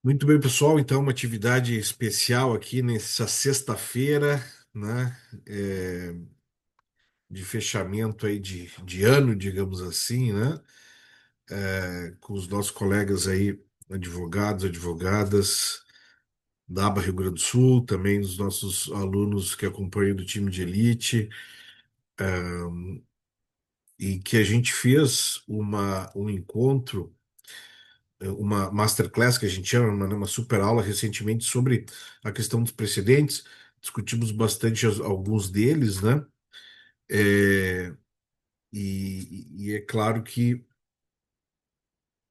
Muito bem, pessoal. Então, uma atividade especial aqui nessa sexta-feira, né? é, de fechamento aí de ano, digamos assim, né? Com os nossos colegas aí, advogados, advogadas da Aba Rio Grande do Sul, também os nossos alunos que acompanham do time de elite, e que a gente fez um encontro, uma masterclass que a gente chama, uma super aula recentemente sobre a questão dos precedentes. Discutimos bastante alguns deles, né? É, e é claro que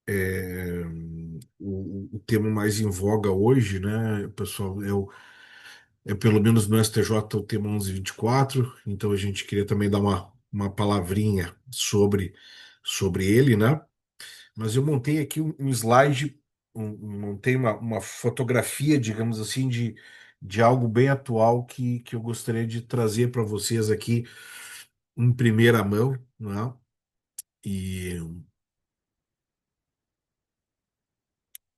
é, o tema mais em voga hoje, né, pessoal, é pelo menos no STJ o tema 1124. Então a gente queria também dar uma palavrinha sobre ele, né? Mas eu montei aqui um slide, montei uma fotografia, digamos assim, de algo bem atual que eu gostaria de trazer para vocês aqui em primeira mão, né? E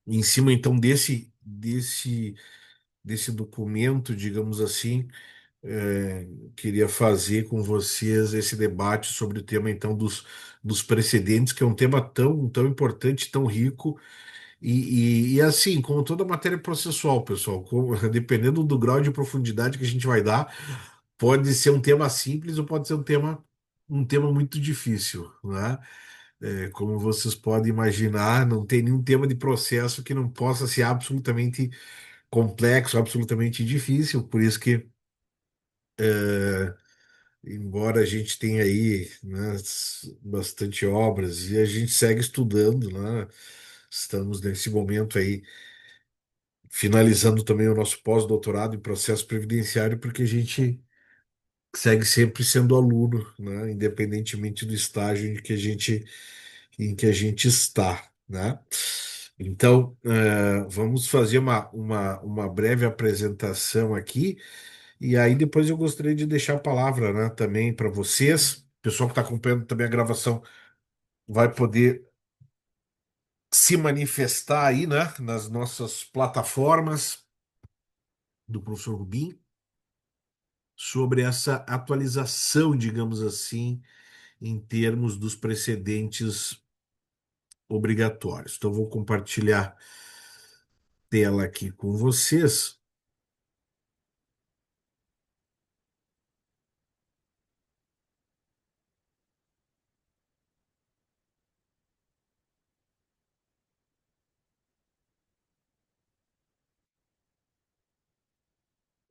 em cima, então, desse documento, digamos assim, queria fazer com vocês esse debate sobre o tema, então, dos precedentes, que é um tema tão importante, tão rico. E assim, como toda matéria processual, pessoal, dependendo do grau de profundidade que a gente vai dar, pode ser um tema simples ou pode ser um tema muito difícil, né? Como vocês podem imaginar, não tem nenhum tema de processo que não possa ser absolutamente complexo, absolutamente difícil. Por isso que, embora a gente tenha aí, né, bastante obras e a gente segue estudando, né? Estamos nesse momento aí finalizando também o nosso pós-doutorado em processo previdenciário, porque a gente segue sempre sendo aluno, né? Independentemente do estágio em que a gente está, né? Então, vamos fazer uma breve apresentação aqui, e aí depois eu gostaria de deixar a palavra, né, também para vocês. O pessoal que está acompanhando também a gravação vai poder se manifestar aí, né, nas nossas plataformas do professor Rubim, sobre essa atualização, digamos assim, em termos dos precedentes obrigatórios. Então, vou compartilhar tela aqui com vocês.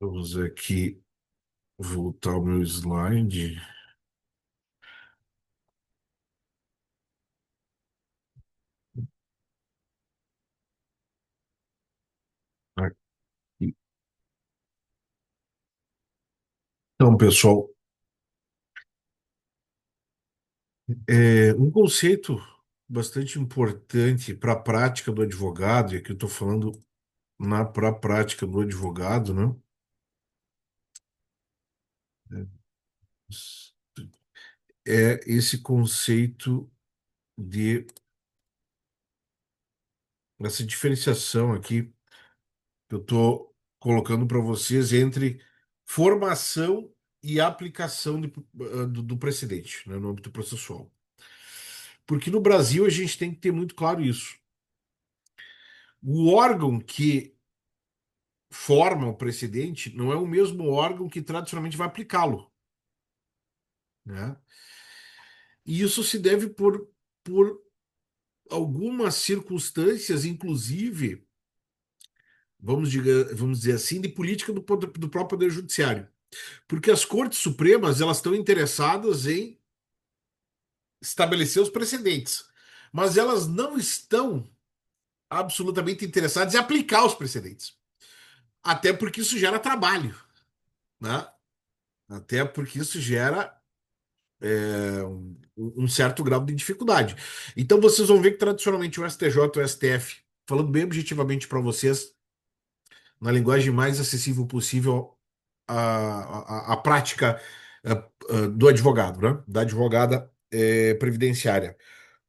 Vamos aqui voltar ao meu slide. Aqui. Então, pessoal, um conceito bastante importante para a prática do advogado, e aqui eu estou falando para a prática do advogado, né? É esse conceito de essa diferenciação aqui que eu estou colocando para vocês entre formação e aplicação do precedente, né, no âmbito processual. Porque no Brasil a gente tem que ter muito claro isso. O órgão que forma o precedente não é o mesmo órgão que tradicionalmente vai aplicá-lo, né? E isso se deve por algumas circunstâncias, inclusive, vamos dizer assim, de política do próprio Poder Judiciário. Porque as Cortes Supremas elas estão interessadas em estabelecer os precedentes, mas elas não estão absolutamente interessadas em aplicar os precedentes, até porque isso gera trabalho, né? Até porque isso gera um certo grau de dificuldade. Então vocês vão ver que tradicionalmente o STJ e o STF, falando bem objetivamente para vocês, na linguagem mais acessível possível a prática do advogado, né? Da advogada previdenciária.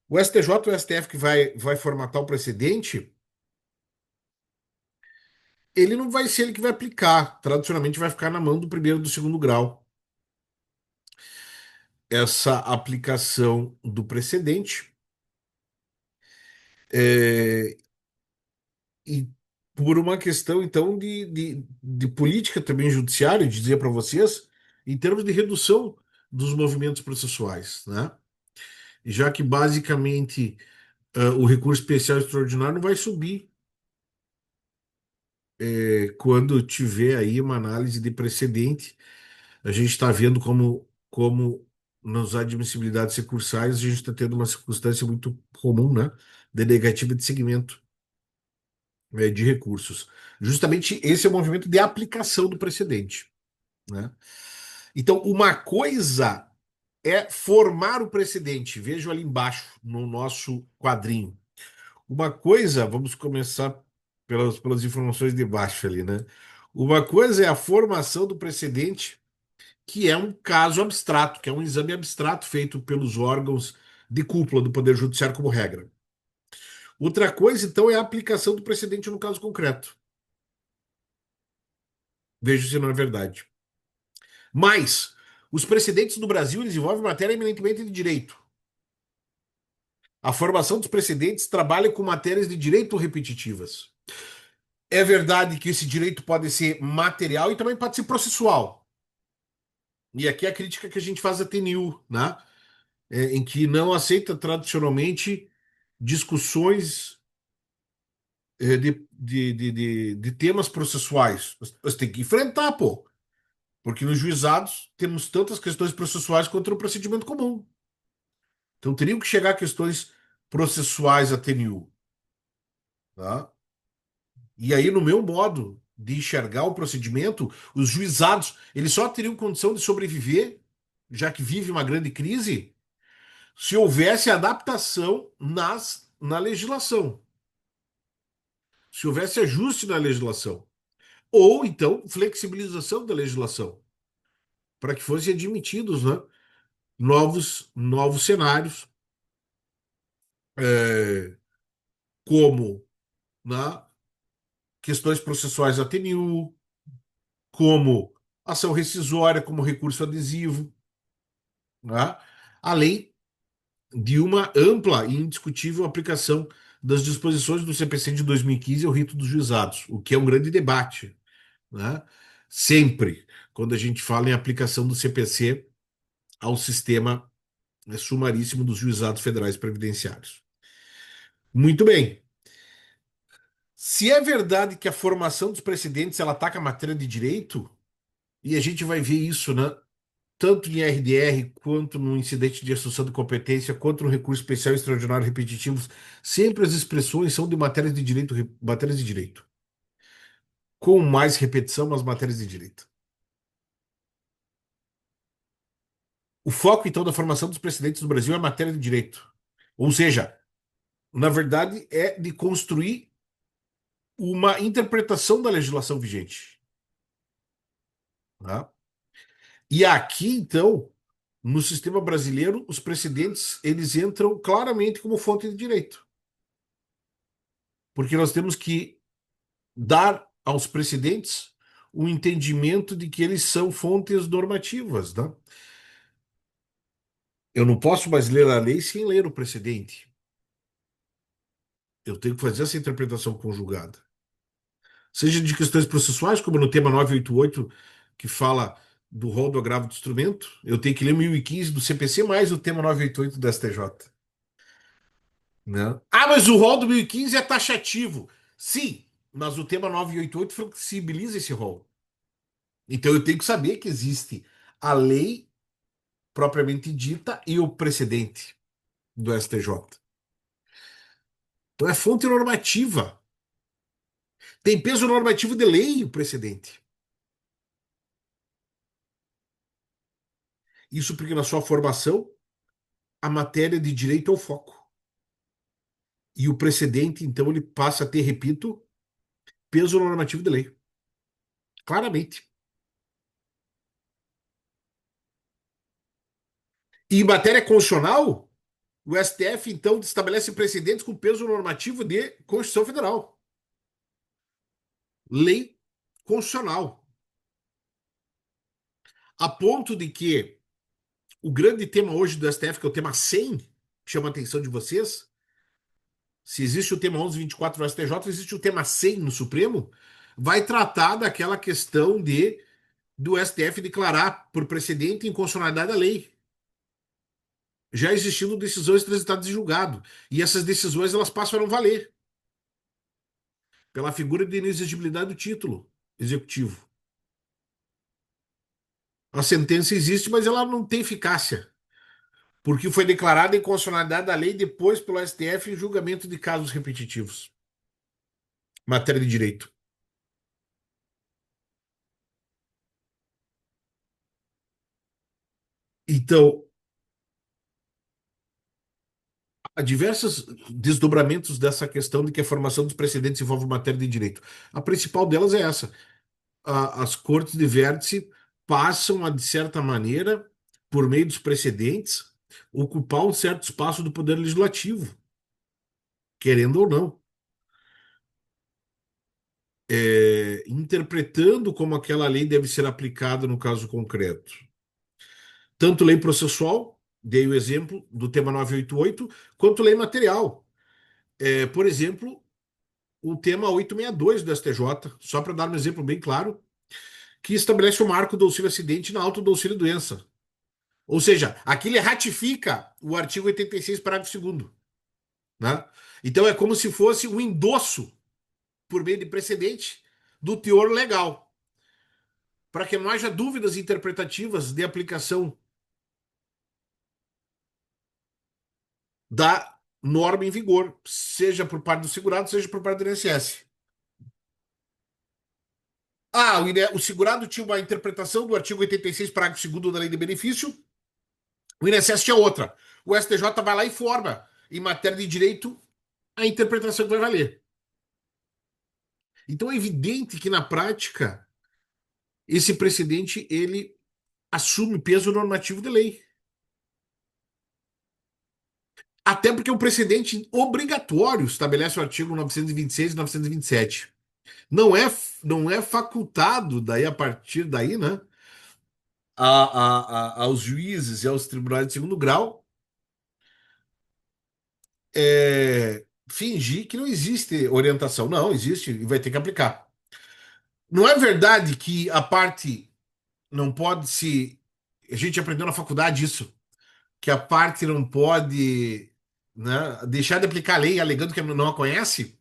O STJ e o STF que vai formatar o precedente, ele não vai ser ele que vai aplicar. Tradicionalmente vai ficar na mão do primeiro e do segundo grau essa aplicação do precedente. É, e por uma questão, então, de política também judiciária, de dizer para vocês, em termos de redução dos movimentos processuais, né? Já que basicamente o recurso especial extraordinário não vai subir quando tiver aí uma análise de precedente. A gente está vendo como nas admissibilidades recursais a gente está tendo uma circunstância muito comum, né? De negativa de segmento de recursos. Justamente esse é o movimento de aplicação do precedente, né? Então, uma coisa é formar o precedente. Vejo ali embaixo no nosso quadrinho. Uma coisa, vamos começar pelas informações de baixo ali, né? Uma coisa é a formação do precedente, que é um caso abstrato, que é um exame abstrato feito pelos órgãos de cúpula do Poder Judiciário como regra. Outra coisa, então, é a aplicação do precedente no caso concreto. Veja se não é verdade. Mas os precedentes no Brasil eles envolvem matéria eminentemente de direito. A formação dos precedentes trabalha com matérias de direito repetitivas. É verdade que esse direito pode ser material e também pode ser processual. E aqui é a crítica que a gente faz à TNU, né? Em que não aceita tradicionalmente discussões de temas processuais. Você tem que enfrentar, pô. Porque nos juizados temos tantas questões processuais quanto no procedimento comum. Então teriam que chegar a questões processuais à TNU, tá? E aí, no meu modo de enxergar o procedimento, os juizados, eles só teriam condição de sobreviver, já que vive uma grande crise, se houvesse adaptação na legislação, se houvesse ajuste na legislação, ou então flexibilização da legislação, para que fossem admitidos, né, novos cenários, é, como, né, questões processuais da TNU, como ação rescisória, como recurso adesivo, né, além de uma ampla e indiscutível aplicação das disposições do CPC de 2015 ao rito dos juizados, o que é um grande debate, né? Sempre, quando a gente fala em aplicação do CPC ao sistema sumaríssimo dos juizados federais previdenciários. Muito bem. Se é verdade que a formação dos precedentes ela ataca a matéria de direito, e a gente vai ver isso, né? Tanto em RDR, quanto no incidente de assunção de competência, quanto no recurso especial extraordinário repetitivos, sempre as expressões são de matérias de direito, matérias de direito. Com mais repetição, as matérias de direito. O foco, então, da formação dos precedentes do Brasil é a matéria de direito. Ou seja, na verdade, é de construir uma interpretação da legislação vigente. Tá? E aqui, então, no sistema brasileiro, os precedentes eles entram claramente como fonte de direito. Porque nós temos que dar aos precedentes o entendimento de que eles são fontes normativas, né? Eu não posso mais ler a lei sem ler o precedente. Eu tenho que fazer essa interpretação conjugada. Seja de questões processuais, como no tema 988, que fala do rol do agravo do instrumento, eu tenho que ler 1015 do CPC mais o tema 988 do STJ. Né? Ah, mas o rol do 1015 é taxativo. Sim, mas o tema 988 flexibiliza esse rol. Então eu tenho que saber que existe a lei propriamente dita e o precedente do STJ. Então é fonte normativa. Tem peso normativo de lei o precedente. Isso porque na sua formação a matéria de direito é o foco. E o precedente, então, ele passa a ter, repito, peso normativo de lei. Claramente. E em matéria constitucional, o STF, então, estabelece precedentes com peso normativo de Constituição Federal. lei constitucional, a ponto de que o grande tema hoje do STF, que é o tema 100, chama a atenção de vocês. Se existe o tema 1124 do STJ, existe o tema 100 no Supremo, vai tratar daquela questão de do STF declarar por precedente inconstitucionalidade da lei, já existindo decisões transitadas em julgado. E essas decisões elas passam a não valer pela figura de inexigibilidade do título executivo. A sentença existe, mas ela não tem eficácia, porque foi declarada inconstitucionalidade da lei depois pelo STF em julgamento de casos repetitivos, matéria de direito. Então, há diversos desdobramentos dessa questão de que a formação dos precedentes envolve matéria de direito. A principal delas é essa. As cortes de vértice passam a, de certa maneira, por meio dos precedentes, ocupar um certo espaço do poder legislativo, querendo ou não, interpretando como aquela lei deve ser aplicada no caso concreto. Tanto lei processual, dei o exemplo do tema 988, quanto lei material. Por exemplo, o tema 862 do STJ, só para dar um exemplo bem claro, que estabelece o marco do auxílio acidente na auto do auxílio doença. Ou seja, aqui ele ratifica o artigo 86, parágrafo segundo, né? Então é como se fosse um endosso, por meio de precedente, do teor legal, para que não haja dúvidas interpretativas de aplicação da norma em vigor, seja por parte do segurado, seja por parte do INSS. Ah, o segurado tinha uma interpretação do artigo 86, parágrafo segundo da Lei de Benefício, o INSS tinha outra. O STJ vai lá e forma, em matéria de direito, a interpretação que vai valer. Então é evidente que na prática esse precedente ele assume peso normativo de lei. Até porque o precedente obrigatório estabelece o artigo 926 e 927. Não é, não é facultado daí a partir daí, né, aos juízes e aos tribunais de segundo grau fingir que não existe orientação. Não, existe e vai ter que aplicar. Não é verdade que a parte não pode se. A gente aprendeu na faculdade isso, que a parte não pode, né, deixar de aplicar a lei alegando que não a conhece?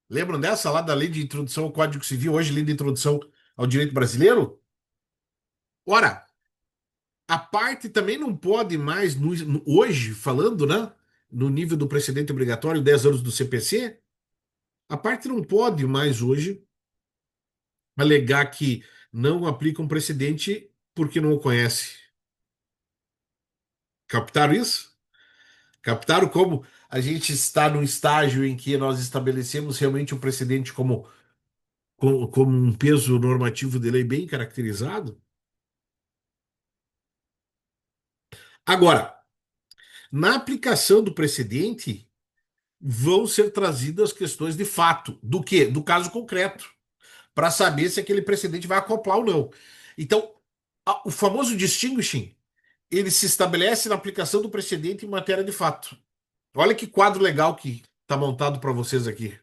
Lembram dessa lá da lei de introdução ao Código Civil, hoje lei de introdução ao direito brasileiro? Ora, a parte também não pode mais, hoje, falando, né, no nível do precedente obrigatório, 10 anos do CPC, a parte não pode mais hoje alegar que não aplica um precedente porque não o conhece. Captaram isso? Captaram como a gente está num estágio em que nós estabelecemos realmente o precedente como um peso normativo de lei bem caracterizado? Agora, na aplicação do precedente, vão ser trazidas questões de fato. Do quê? Do caso concreto, para saber se aquele precedente vai acoplar ou não. Então, o famoso distinguishing, ele se estabelece na aplicação do precedente em matéria de fato. Olha que quadro legal que está montado para vocês aqui.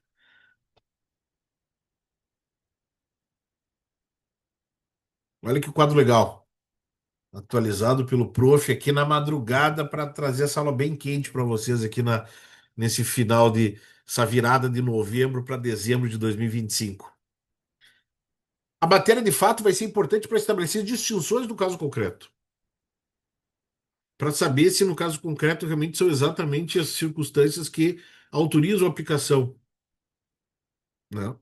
Olha que quadro legal. Atualizado pelo prof aqui na madrugada para trazer essa aula bem quente para vocês aqui nesse final de essa virada de novembro para dezembro de 2025. A matéria de fato vai ser importante para estabelecer distinções do caso concreto, para saber se no caso concreto realmente são exatamente as circunstâncias que autorizam a aplicação, né?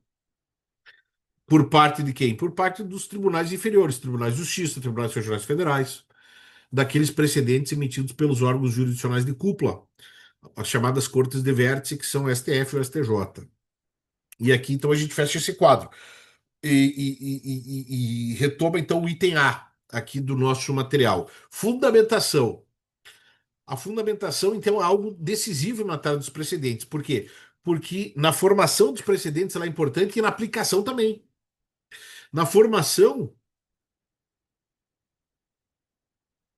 Por parte de quem? Por parte dos tribunais inferiores, tribunais de justiça, tribunais regionais federais, daqueles precedentes emitidos pelos órgãos jurisdicionais de cúpula, as chamadas cortes de vértice, que são o STF e o STJ. E aqui, então, a gente fecha esse quadro. E retoma, então, o item A aqui do nosso material. Fundamentação. A fundamentação, então, é algo decisivo em matéria dos precedentes. Por quê? porque na formação dos precedentes ela é importante e na aplicação também. Na formação,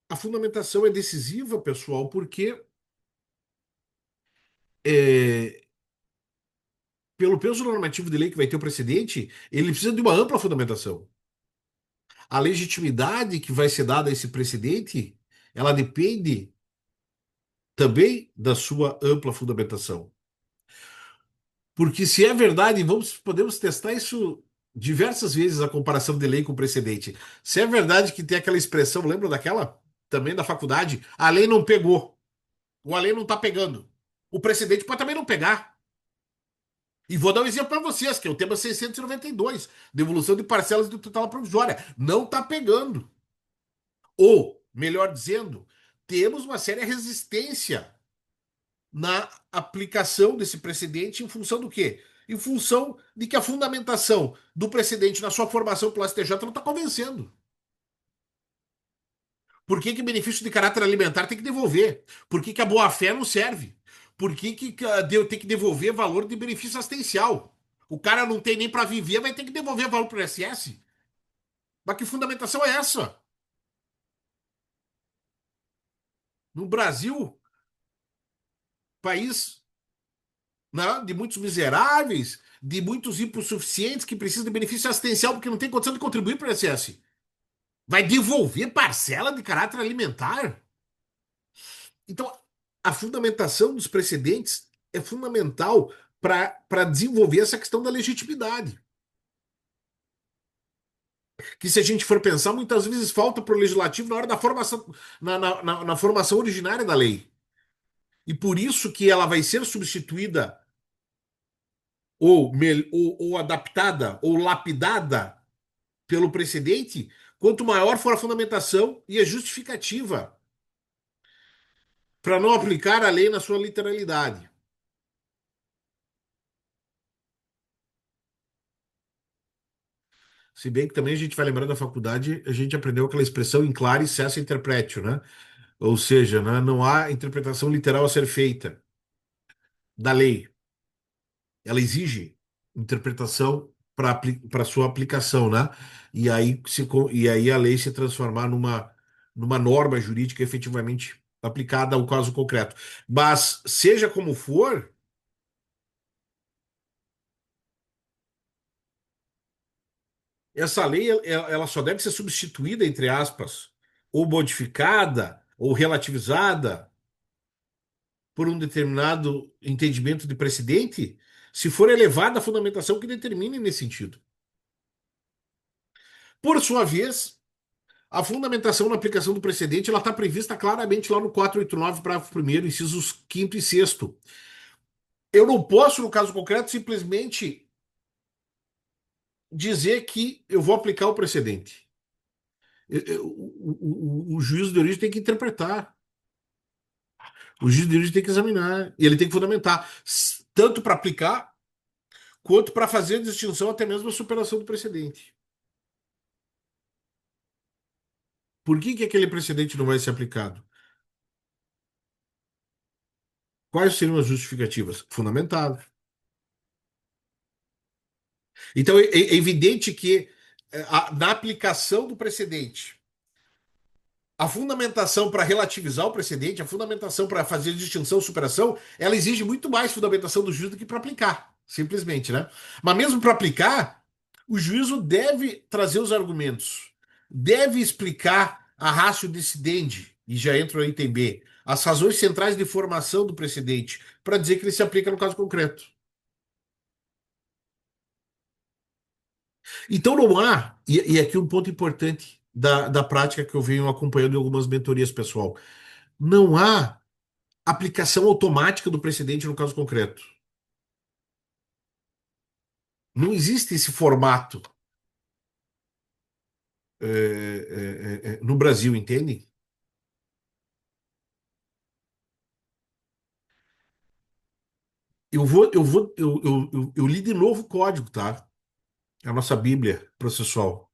a fundamentação é decisiva, pessoal, porque é, pelo peso normativo de lei que vai ter o precedente, ele precisa de uma ampla fundamentação. A legitimidade que vai ser dada a esse precedente, ela depende também da sua ampla fundamentação. Porque se é verdade, podemos testar isso diversas vezes, a comparação de lei com precedente. Se é verdade que tem aquela expressão, lembra daquela? Também da faculdade, a lei não pegou, ou a lei não está pegando. O precedente pode também não pegar. E vou dar um exemplo para vocês, que é o tema 692, devolução de parcelas do total provisória. Não está pegando. Ou, melhor dizendo, temos uma séria resistência na aplicação desse precedente em função do quê? Em função de que a fundamentação do precedente na sua formação pelo STJ não está convencendo. Por que que benefício de caráter alimentar tem que devolver? Por que que a boa-fé não serve? Por que que tem que devolver valor de benefício assistencial? O cara não tem nem para viver, vai ter que devolver valor para o INSS? Mas que fundamentação é essa? No Brasil, país, né, de muitos miseráveis, de muitos hipossuficientes que precisam de benefício assistencial porque não tem condição de contribuir para o INSS. Vai devolver parcela de caráter alimentar? Então, a fundamentação dos precedentes é fundamental para desenvolver essa questão da legitimidade. Que se a gente for pensar, muitas vezes falta para o legislativo na hora da formação, na formação originária da lei. E por isso que ela vai ser substituída ou adaptada ou lapidada pelo precedente, quanto maior for a fundamentação e a justificativa para não aplicar a lei na sua literalidade. Se bem que também a gente vai lembrar da faculdade, a gente aprendeu aquela expressão em claro e cessa interpretio, né? Ou seja, né, não há interpretação literal a ser feita da lei. Ela exige interpretação para sua aplicação, né? E aí a lei se transformar numa norma jurídica efetivamente aplicada ao caso concreto. Mas, seja como for, essa lei ela só deve ser substituída, entre aspas, ou modificada, ou relativizada por um determinado entendimento de precedente, se for elevada a fundamentação que determine nesse sentido. Por sua vez, a fundamentação na aplicação do precedente ela está prevista claramente lá no 489, parágrafo primeiro, incisos quinto e sexto. Eu não posso, no caso concreto, simplesmente dizer que eu vou aplicar o precedente. O juízo de origem tem que interpretar. O juiz de origem tem que examinar. E ele tem que fundamentar. Tanto para aplicar, quanto para fazer a distinção, até mesmo a superação do precedente. Por que que aquele precedente não vai ser aplicado? Quais seriam as justificativas? Fundamentado. Então, é evidente que na aplicação do precedente, a fundamentação para relativizar o precedente, a fundamentação para fazer distinção e superação, ela exige muito mais fundamentação do juízo do que para aplicar, simplesmente, né? Mas mesmo para aplicar, o juízo deve trazer os argumentos, deve explicar a ratio decidendi, e já entro no item B, as razões centrais de formação do precedente, para dizer que ele se aplica no caso concreto. Então não há, e aqui um ponto importante da prática que eu venho acompanhando em algumas mentorias pessoal, não há aplicação automática do precedente no caso concreto. Não existe esse formato no Brasil, entende? Eu li de novo o código, tá? A nossa Bíblia processual.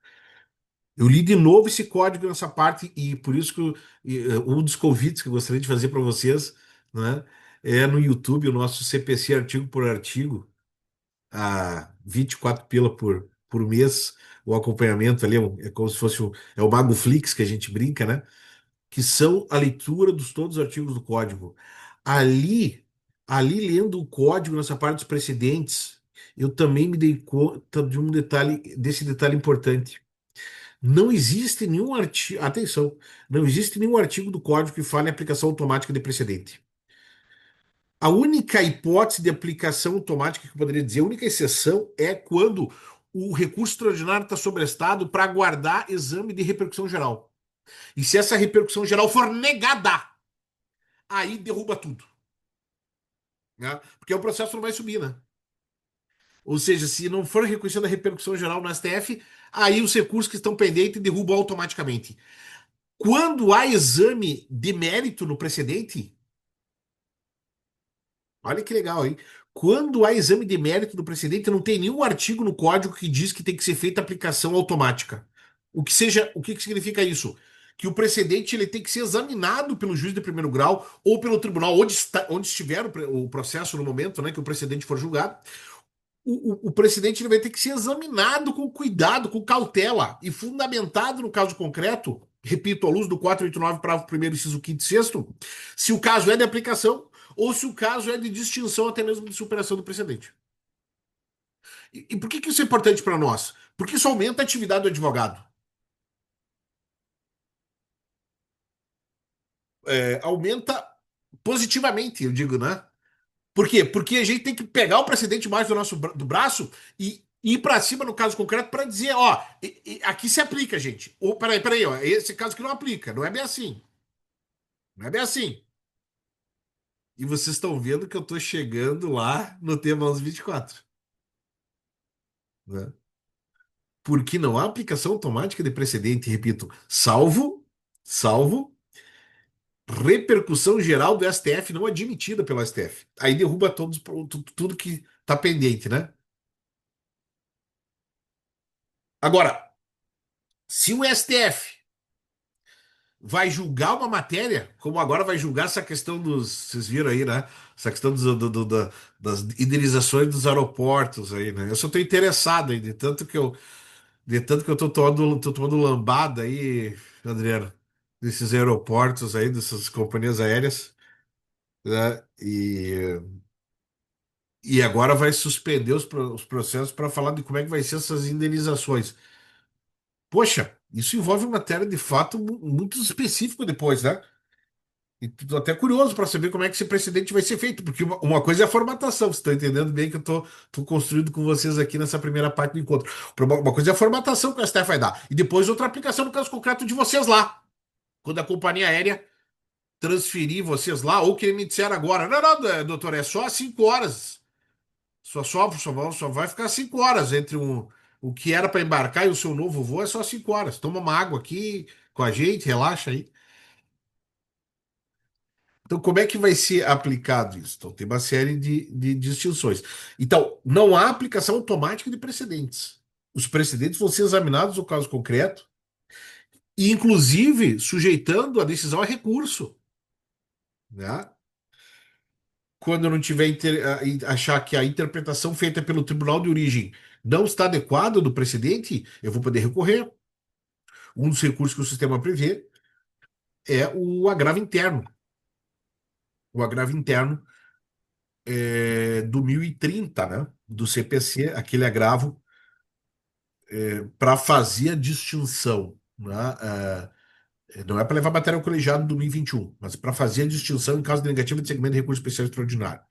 Eu li de novo esse código nessa parte e por isso que um dos convites que eu gostaria de fazer para vocês, né? É no YouTube o nosso CPC artigo por artigo, a 24 pila por mês, o acompanhamento ali, é como se fosse é o Mago Flix que a gente brinca, né? Que são a leitura dos todos os artigos do código. Ali, ali lendo o código nessa parte dos precedentes, eu também me dei conta de um detalhe, desse detalhe importante. Não existe nenhum artigo, atenção, não existe nenhum artigo do código que fale em aplicação automática de precedente. A única hipótese de aplicação automática que eu poderia dizer, a única exceção é quando o recurso extraordinário está sobrestado para aguardar exame de repercussão geral. E se essa repercussão geral for negada, aí derruba tudo, né? Porque o processo não vai subir, né? Ou seja, se não for reconhecida a repercussão geral no STF, aí os recursos que estão pendentes derrubam automaticamente. Quando há exame de mérito no precedente, olha que legal, hein? Quando há exame de mérito do precedente, não tem nenhum artigo no código que diz que tem que ser feita aplicação automática. O que que significa isso? Que o precedente ele tem que ser examinado pelo juiz de primeiro grau ou pelo tribunal onde estiver o processo no momento, né, que o precedente for julgado. O precedente ele vai ter que ser examinado com cuidado, com cautela e fundamentado no caso concreto, repito, à luz do 489, parágrafo 1º, inciso 5º e 6º, se o caso é de aplicação ou se o caso é de distinção até mesmo de superação do precedente. E por que que isso é importante para nós? Porque isso aumenta a atividade do advogado. Aumenta positivamente, eu digo, né? Por quê? Porque a gente tem que pegar o precedente mais do nosso do braço e ir para cima no caso concreto para dizer, ó, aqui se aplica, gente. Ou peraí, ó, esse caso que não aplica, não é bem assim. Não é bem assim. E vocês estão vendo que eu estou chegando lá no tema 1124, né? Porque não há aplicação automática de precedente, repito, salvo repercussão geral do STF não admitida pelo STF. Aí derruba tudo que está pendente, né? Agora, se o STF vai julgar uma matéria, como agora vai julgar essa questão dos. Vocês viram aí, né? Essa questão das indenizações dos aeroportos aí, né? Eu só estou interessado aí, de tanto que eu tô tomando lambada aí, Adriano, desses aeroportos aí, dessas companhias aéreas, né? E agora vai suspender os processos para falar de como é que vai ser essas indenizações. Poxa, isso envolve uma matéria de fato muito específico depois, né? E tô até curioso para saber como é que esse precedente vai ser feito, porque uma coisa é a formatação, você está entendendo bem que eu tô construindo com vocês aqui nessa primeira parte do encontro. Uma coisa é a formatação que o STF vai dar, e depois outra aplicação no caso concreto de vocês lá, quando a companhia aérea transferir vocês lá, ou que ele me disser agora, não, doutor, é só 5 horas, só vai ficar 5 horas entre o que era para embarcar e o seu novo voo, é só 5 horas. Toma uma água aqui com a gente, relaxa aí. Então, como é que vai ser aplicado isso? Então, tem uma série de distinções. Então, não há aplicação automática de precedentes. Os precedentes vão ser examinados no caso concreto, e inclusive sujeitando a decisão a recurso, né? Quando eu não tiver achar que a interpretação feita pelo tribunal de origem não está adequada do precedente, eu vou poder recorrer. Um dos recursos que o sistema prevê é o agravo interno. O agravo interno do 1030, né? Do CPC, aquele agravo para fazer a distinção, né? Não é para levar matéria ao colegiado do 1021, mas para fazer a distinção em caso de negativa de segmento de recurso especial extraordinário,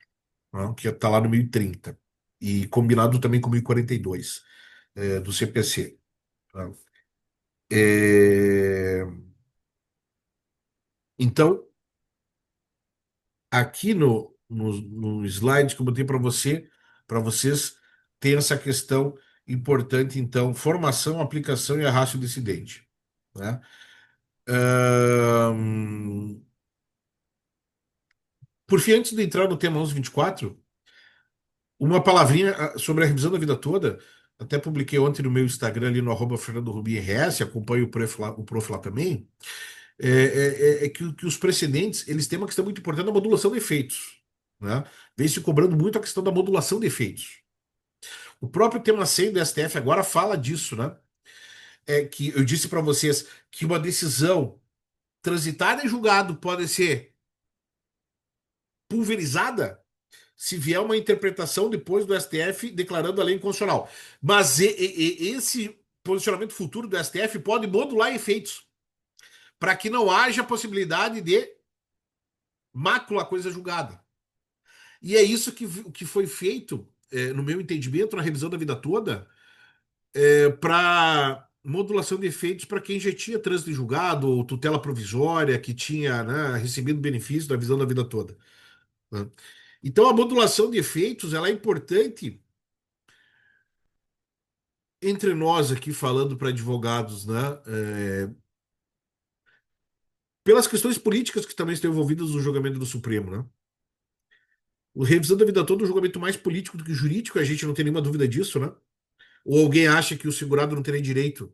né? Que está lá no 1030. E combinado também com o 1042 do CPC. Tá? É, Então, aqui no slide que eu botei para vocês, tem essa questão importante, então, formação, aplicação e arrasto do incidente. Né? Ahn, por fim, antes de entrar no tema 1124, uma palavrinha sobre a revisão da vida toda. Até publiquei ontem no meu Instagram, ali no Fernando Rubim RS, acompanho o prof lá também. Que os precedentes eles têm uma questão muito importante da modulação de efeitos. né? Vem se cobrando muito a questão da modulação de efeitos. O próprio tema 100 do STF agora fala disso, né? É que eu disse para vocês que uma decisão transitada em julgado pode ser pulverizada se vier uma interpretação depois do STF declarando a lei inconstitucional. Mas esse posicionamento futuro do STF pode modular efeitos para que não haja possibilidade de mácula coisa julgada. E é isso que foi feito, no meu entendimento, na revisão da vida toda, para modulação de efeitos para quem já tinha trânsito em julgado ou tutela provisória, que tinha, né, recebido benefício da visão da vida toda, né? Então, a modulação de efeitos ela é importante entre nós aqui, falando para advogados, né, pelas questões políticas que também estão envolvidas no julgamento do Supremo, né? O revisão da vida toda é um julgamento mais político do que jurídico, a gente não tem nenhuma dúvida disso, né? Ou alguém acha que o segurado não teria direito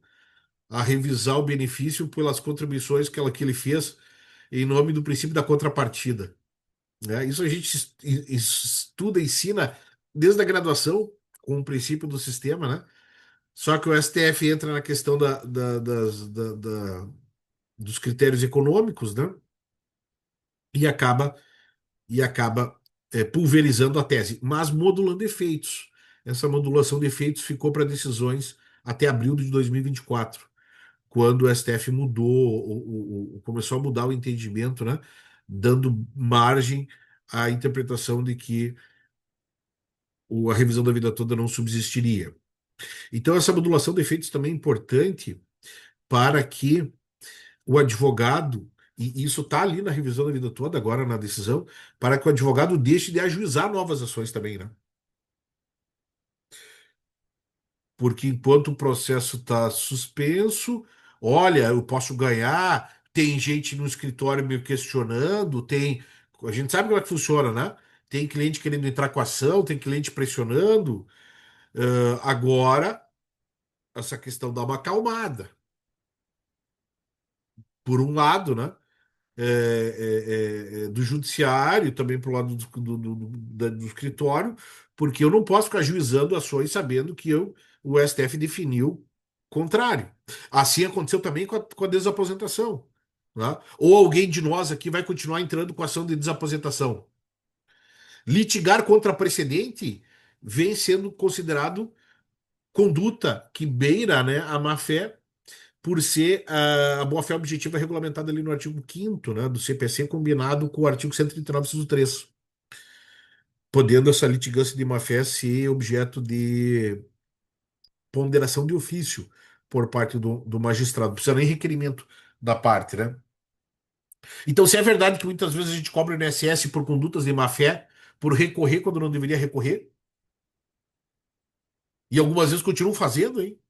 a revisar o benefício pelas contribuições que ele fez em nome do princípio da contrapartida, né? Isso a gente estuda, ensina desde a graduação com o princípio do sistema, né? Só que o STF entra na questão dos critérios econômicos, né? E acaba pulverizando a tese, mas modulando efeitos. Essa modulação de efeitos ficou para decisões até abril de 2024, quando o STF mudou, começou a mudar o entendimento, né? Dando margem à interpretação de que a revisão da vida toda não subsistiria. Então, essa modulação de efeitos também é importante para que o advogado, e isso está ali na revisão da vida toda, agora na decisão, para que o advogado deixe de ajuizar novas ações também, né? Porque enquanto o processo está suspenso, olha, eu posso ganhar, tem gente no escritório me questionando, tem. A gente sabe como é que funciona, né? Tem cliente querendo entrar com ação, tem cliente pressionando. Agora, essa questão dá uma acalmada. Por um lado, né? Do judiciário, também para o lado do escritório, porque eu não posso ficar juizando ações sabendo que o STF definiu contrário. Assim aconteceu também com a desaposentação, né? Ou alguém de nós aqui vai continuar entrando com ação de desaposentação. Litigar contra precedente vem sendo considerado conduta que beira, né, a má-fé por ser a boa-fé objetiva regulamentada ali no artigo 5º, né, do CPC, combinado com o artigo 139, inciso 3, podendo essa litigância de má-fé ser objeto de ponderação de ofício por parte do magistrado, não precisa nem requerimento da parte, né? Então, se é verdade que muitas vezes a gente cobra o INSS por condutas de má-fé, por recorrer quando não deveria recorrer, e algumas vezes continuam fazendo, hein?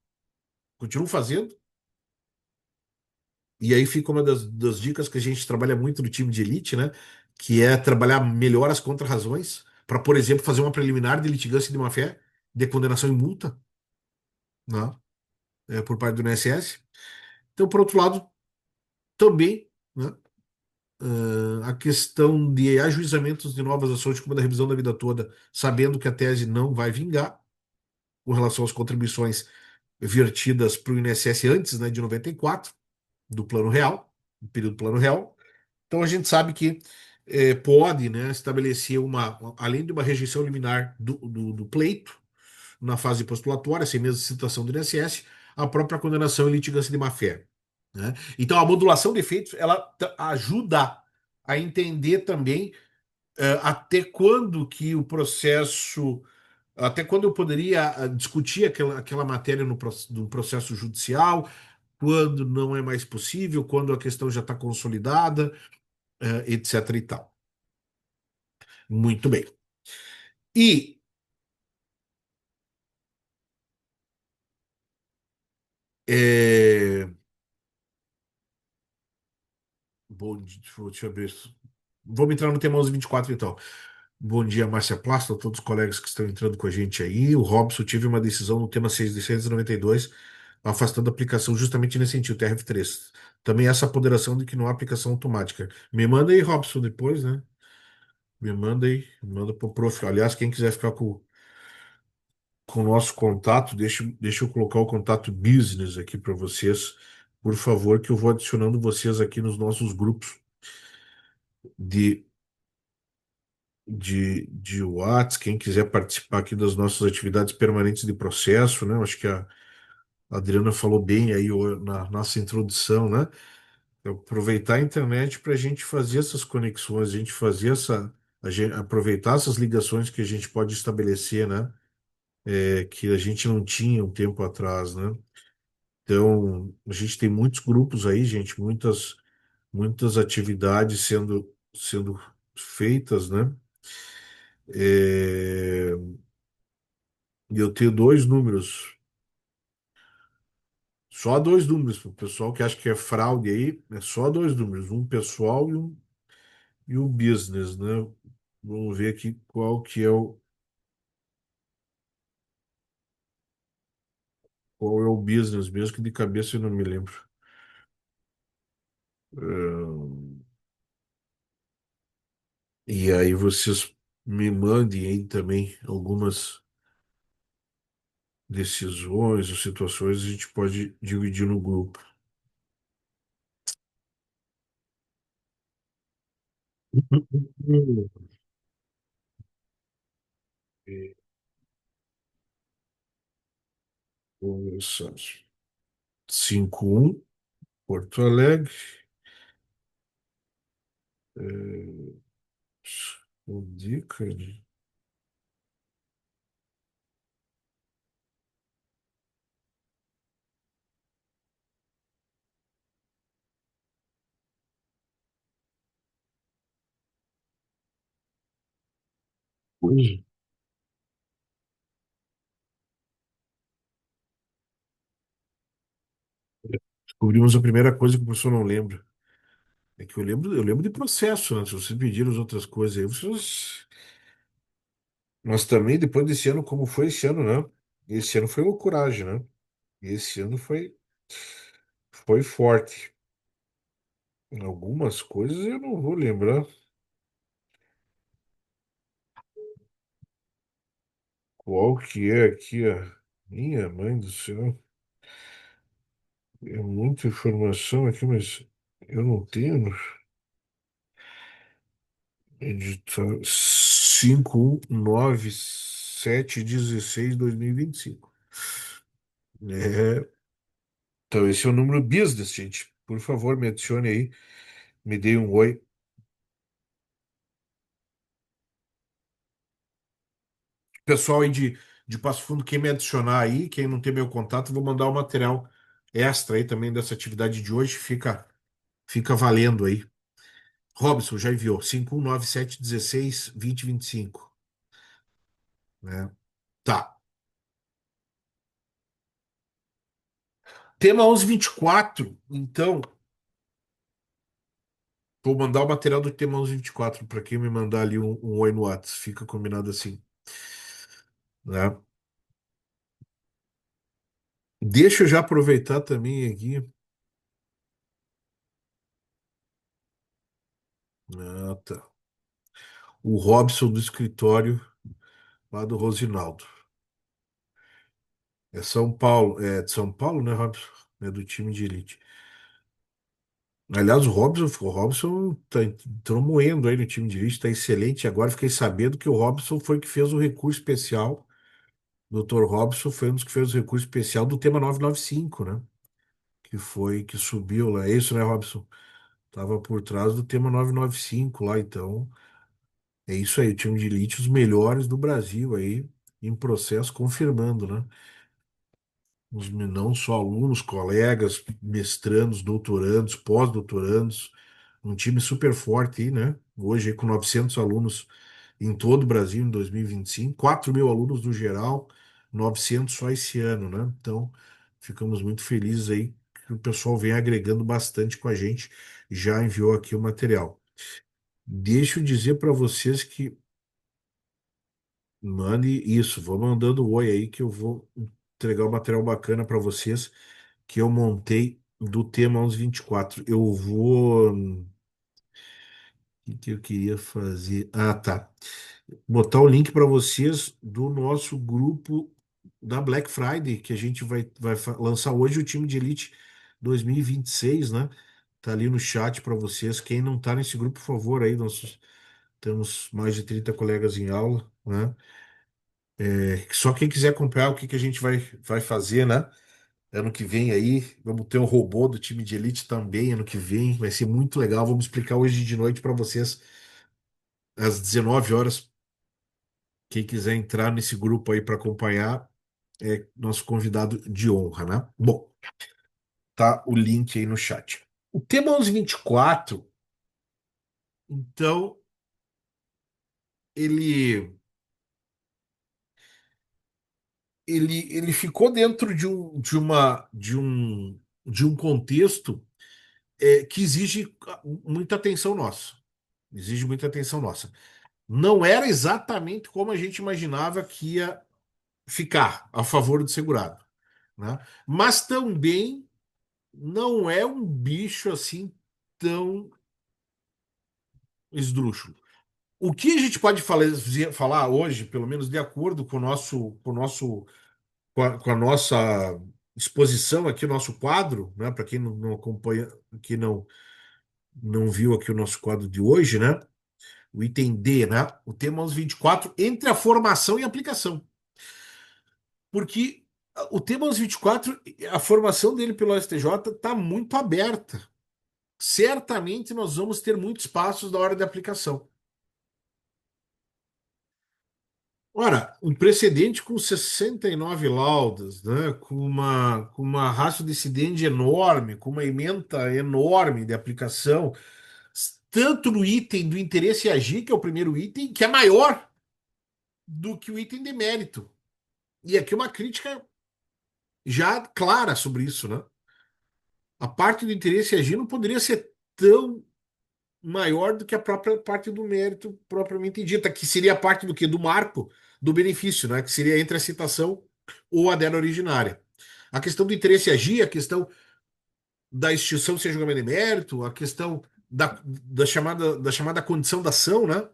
Continuam fazendo. E aí fica uma das dicas que a gente trabalha muito no time de elite, né? Que é trabalhar melhor as contrarrazões, para, por exemplo, fazer uma preliminar de litigância de má-fé, de condenação em multa, né? Por parte do INSS. Então, por outro lado, também, né? A questão de ajuizamentos de novas ações, como a da revisão da vida toda, sabendo que a tese não vai vingar com relação às contribuições vertidas para o INSS antes, né, de 94, do Plano Real, do período Plano Real. Então a gente sabe que pode, né, estabelecer além de uma rejeição liminar do pleito, na fase postulatória, sem mesmo citação do INSS, a própria condenação em litigância de má-fé, né? Então a modulação de efeitos, ela ajuda a entender também até quando que o processo, até quando eu poderia discutir aquela matéria no processo judicial, quando não é mais possível, quando a questão já está consolidada, etc e tal. Muito bem. E é, bom, deixa eu ver. Vamos entrar no tema 1124, então. Bom dia, Márcia Plasta, a todos os colegas que estão entrando com a gente aí. O Robson tive uma decisão no tema 6.692, afastando a aplicação justamente nesse sentido, TRF3. Também essa ponderação de que não há aplicação automática. Me manda aí, Robson, depois, né? Me manda aí, manda pro prof. Aliás, quem quiser ficar com o nosso contato, deixa eu colocar o contato business aqui para vocês, por favor, que eu vou adicionando vocês aqui nos nossos grupos de, de Whats, quem quiser participar aqui das nossas atividades permanentes de processo, né? Eu acho que a Adriana falou bem aí na nossa introdução, né? Aproveitar a internet para a gente fazer essas conexões, a gente fazer aproveitar essas ligações que a gente pode estabelecer, né? Que a gente não tinha um tempo atrás, né? Então, a gente tem muitos grupos aí, gente, muitas atividades sendo feitas, né? É, e eu tenho dois números, só dois números, para o pessoal que acha que é fraude aí, é só dois números, um pessoal e um business, né? Vamos ver aqui qual é o business mesmo, que de cabeça eu não me lembro. E aí vocês me mandem aí também algumas decisões ou situações, a gente pode dividir no grupo. E conversar. 51 Porto Alegre. É, dica. Hoje descobrimos a primeira coisa que o professor não lembra. É que eu lembro de processo, né? Se vocês pediram as outras coisas aí, vocês. Mas também, depois desse ano, como foi esse ano, né? Esse ano foi loucuragem, né? Esse ano foi forte. Algumas coisas eu não vou lembrar. Qual que é aqui, a minha mãe do céu? É muita informação aqui, mas eu não tenho editar 519716/2025. É, então, esse é o número business, gente. Por favor, me adicione aí, me dê um oi. Pessoal aí de Passo Fundo, quem me adicionar aí, quem não tem meu contato, vou mandar o material extra aí também dessa atividade de hoje. Fica valendo aí. Robson já enviou 5197162025, né? Tá. Tema 1124. Então, vou mandar o material do tema 1124 para quem me mandar ali um oi no WhatsApp. Fica combinado assim, né? Deixa eu já aproveitar também aqui. Ah, tá. O Robson do escritório lá do Rosinaldo. É São Paulo. É de São Paulo, né, Robson? É do time de elite. Aliás, o Robson entrou moendo aí no time de elite, tá excelente. Agora fiquei sabendo que o Robson foi que fez o recurso especial. O Dr. Robson foi um dos que fez o recurso especial do tema 995, né? Que foi que subiu lá. É isso, né, Robson? Tava por trás do tema 995 lá, então. É isso aí, o time de elite, os melhores do Brasil aí, em processo, confirmando, né? Não só alunos, colegas, mestrandos, doutorandos, pós-doutorandos, um time super forte aí, né? Hoje aí com 900 alunos em todo o Brasil em 2025, 4.000 alunos no geral, 900 só esse ano, né? Então, ficamos muito felizes aí que o pessoal vem agregando bastante com a gente, já enviou aqui o material. Deixa eu dizer para vocês que mande isso, vou mandando um oi aí que eu vou entregar um material bacana para vocês que eu montei do tema 1124. Eu vou que eu queria fazer? Ah, tá. Botar o link para vocês do nosso grupo da Black Friday, que a gente vai lançar hoje o time de Elite 2026, né? Tá ali no chat para vocês. Quem não tá nesse grupo, por favor, aí, nós temos mais de 30 colegas em aula, né? Só quem quiser acompanhar o que que a gente vai fazer, né? Ano que vem aí, vamos ter um robô do time de elite também ano que vem, vai ser muito legal. Vamos explicar hoje de noite para vocês, às 19 horas. Quem quiser entrar nesse grupo aí para acompanhar é nosso convidado de honra, né? Bom, tá o link aí no chat. O tema 1124, então, ele, ele ficou dentro de um contexto que exige muita atenção nossa. Exige muita atenção nossa. Não era exatamente como a gente imaginava que ia ficar a favor do segurado, né? Mas também não é um bicho assim tão esdrúxulo. O que a gente pode falar hoje, pelo menos de acordo com a nossa exposição aqui, o nosso quadro, né? Para quem não acompanha, que não viu aqui o nosso quadro de hoje, né? O item D, né? O tema 1124, entre a formação e a aplicação. Porque o tema 1124, a formação dele pelo STJ está muito aberta. Certamente nós vamos ter muitos passos da hora de aplicação. Ora, um precedente com 69 laudas, né, com uma ratio decidendi enorme, com uma ementa enorme de aplicação, tanto no item do interesse agir, que é o primeiro item, que é maior do que o item de mérito. E aqui uma crítica já clara sobre isso, né? A parte do interesse agir não poderia ser tão maior do que a própria parte do mérito propriamente dita, que seria a parte do quê? Do marco do benefício, né? Que seria entre a citação ou a dela originária. A questão do interesse agir, a questão da extinção sem julgamento de mérito, a questão da chamada condição da ação, né?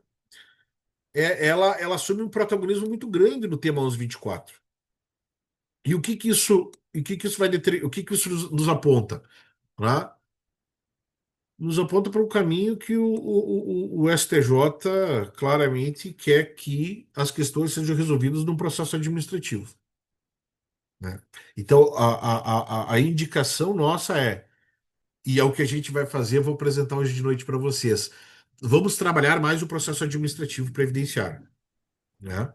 Ela assume um protagonismo muito grande no tema 1124. E o que que isso o que que isso nos aponta, né? Nos aponta para um caminho que o STJ claramente quer que as questões sejam resolvidas num processo administrativo, né? Então, a indicação nossa e é o que a gente vai fazer, eu vou apresentar hoje de noite para vocês. Vamos trabalhar mais o processo administrativo previdenciário, né?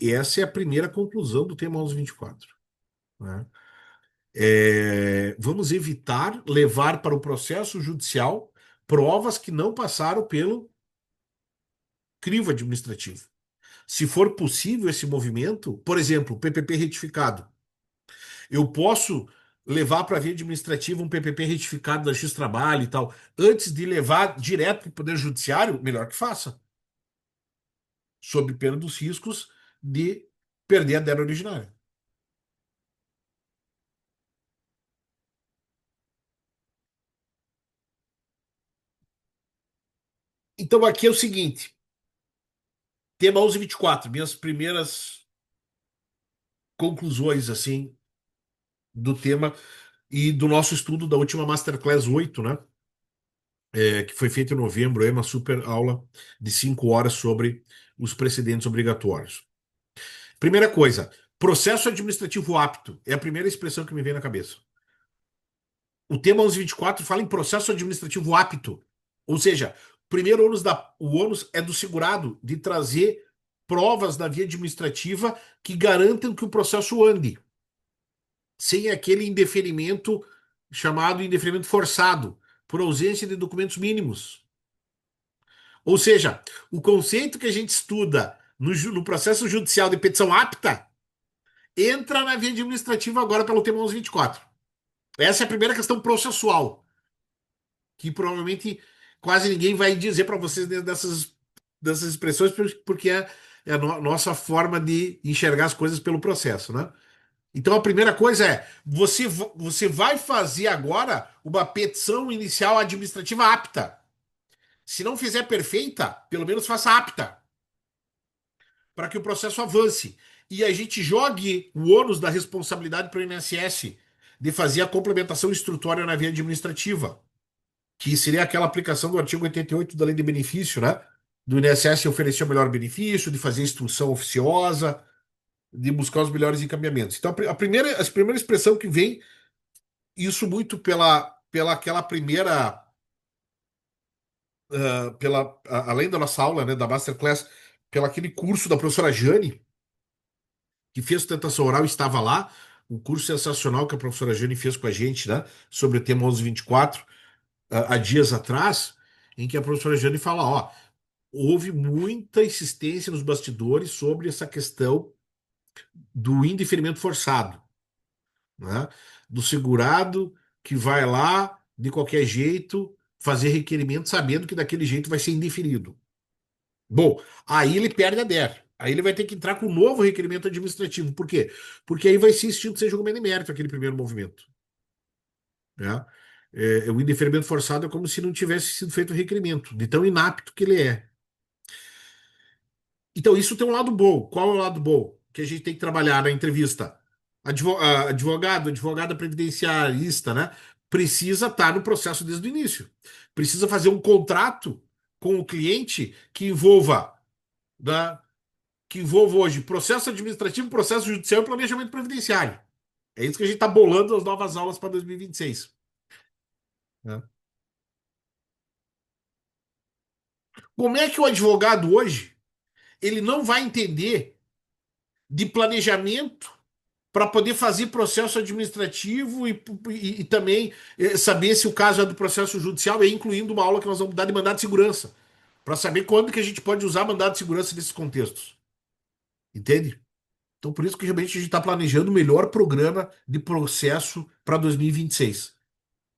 Essa é a primeira conclusão do tema 1124, né? Vamos evitar levar para o processo judicial provas que não passaram pelo crivo administrativo. Se for possível esse movimento, por exemplo, PPP retificado, eu posso levar para a via administrativa um PPP retificado da Justiça do Trabalho e tal, antes de levar direto para o Poder Judiciário, melhor que faça, sob pena dos riscos de perder a dela originária. Então aqui é o seguinte, tema 1124, minhas primeiras conclusões assim do tema e do nosso estudo da última Masterclass 8, né? Que foi feita em novembro, é uma super aula de 5 horas sobre os precedentes obrigatórios. Primeira coisa, processo administrativo apto é a primeira expressão que me vem na cabeça. O tema 1124 fala em processo administrativo apto, ou seja, o ônus é do segurado de trazer provas da via administrativa que garantam que o processo ande, sem aquele indeferimento chamado indeferimento forçado, por ausência de documentos mínimos. Ou seja, o conceito que a gente estuda no processo judicial de petição apta entra na via administrativa agora pelo tema 1124. Essa é a primeira questão processual, que provavelmente quase ninguém vai dizer para vocês dentro dessas expressões, porque é a nossa forma de enxergar as coisas pelo processo, né? Então a primeira coisa é, você vai fazer agora uma petição inicial administrativa apta. Se não fizer perfeita, pelo menos faça apta, para que o processo avance. E a gente jogue o ônus da responsabilidade para o INSS de fazer a complementação instrutória na via administrativa, que seria aquela aplicação do artigo 88 da Lei de Benefício, né? Do INSS oferecer o melhor benefício, de fazer instrução oficiosa, de buscar os melhores encaminhamentos. Então, a primeira expressão que vem, isso muito pela aquela primeira, além da nossa aula, né, da Masterclass, pela aquele curso da professora Jane, que fez sustentação oral, estava lá, um curso sensacional que a professora Jane fez com a gente, né, sobre o tema 1124, há dias atrás, em que a professora Jane fala, ó, houve muita insistência nos bastidores sobre essa questão do indeferimento forçado, né? Do segurado que vai lá de qualquer jeito fazer requerimento sabendo que daquele jeito vai ser indeferido. Bom, aí ele perde a DER. Aí ele vai ter que entrar com um novo requerimento administrativo. Por quê? Porque aí vai ser extinto sem julgamento de mérito aquele primeiro movimento, né? O indeferimento forçado é como se não tivesse sido feito o requerimento, de tão inapto que ele é. Então, isso tem um lado bom. Qual é o lado bom? Que a gente tem que trabalhar na entrevista. Advogado, advogada previdenciarista, né? Precisa estar no processo desde o início. Precisa fazer um contrato com o cliente né, que envolva hoje processo administrativo, processo judicial e planejamento previdenciário. É isso que a gente está bolando as novas aulas para 2026. Né? Como é que o advogado hoje ele não vai entender de planejamento para poder fazer processo administrativo e também saber se o caso é do processo judicial, e incluindo uma aula que nós vamos dar de mandado de segurança, para saber quando que a gente pode usar mandado de segurança nesses contextos. Entende? Então, por isso que realmente a gente está planejando o melhor programa de processo para 2026.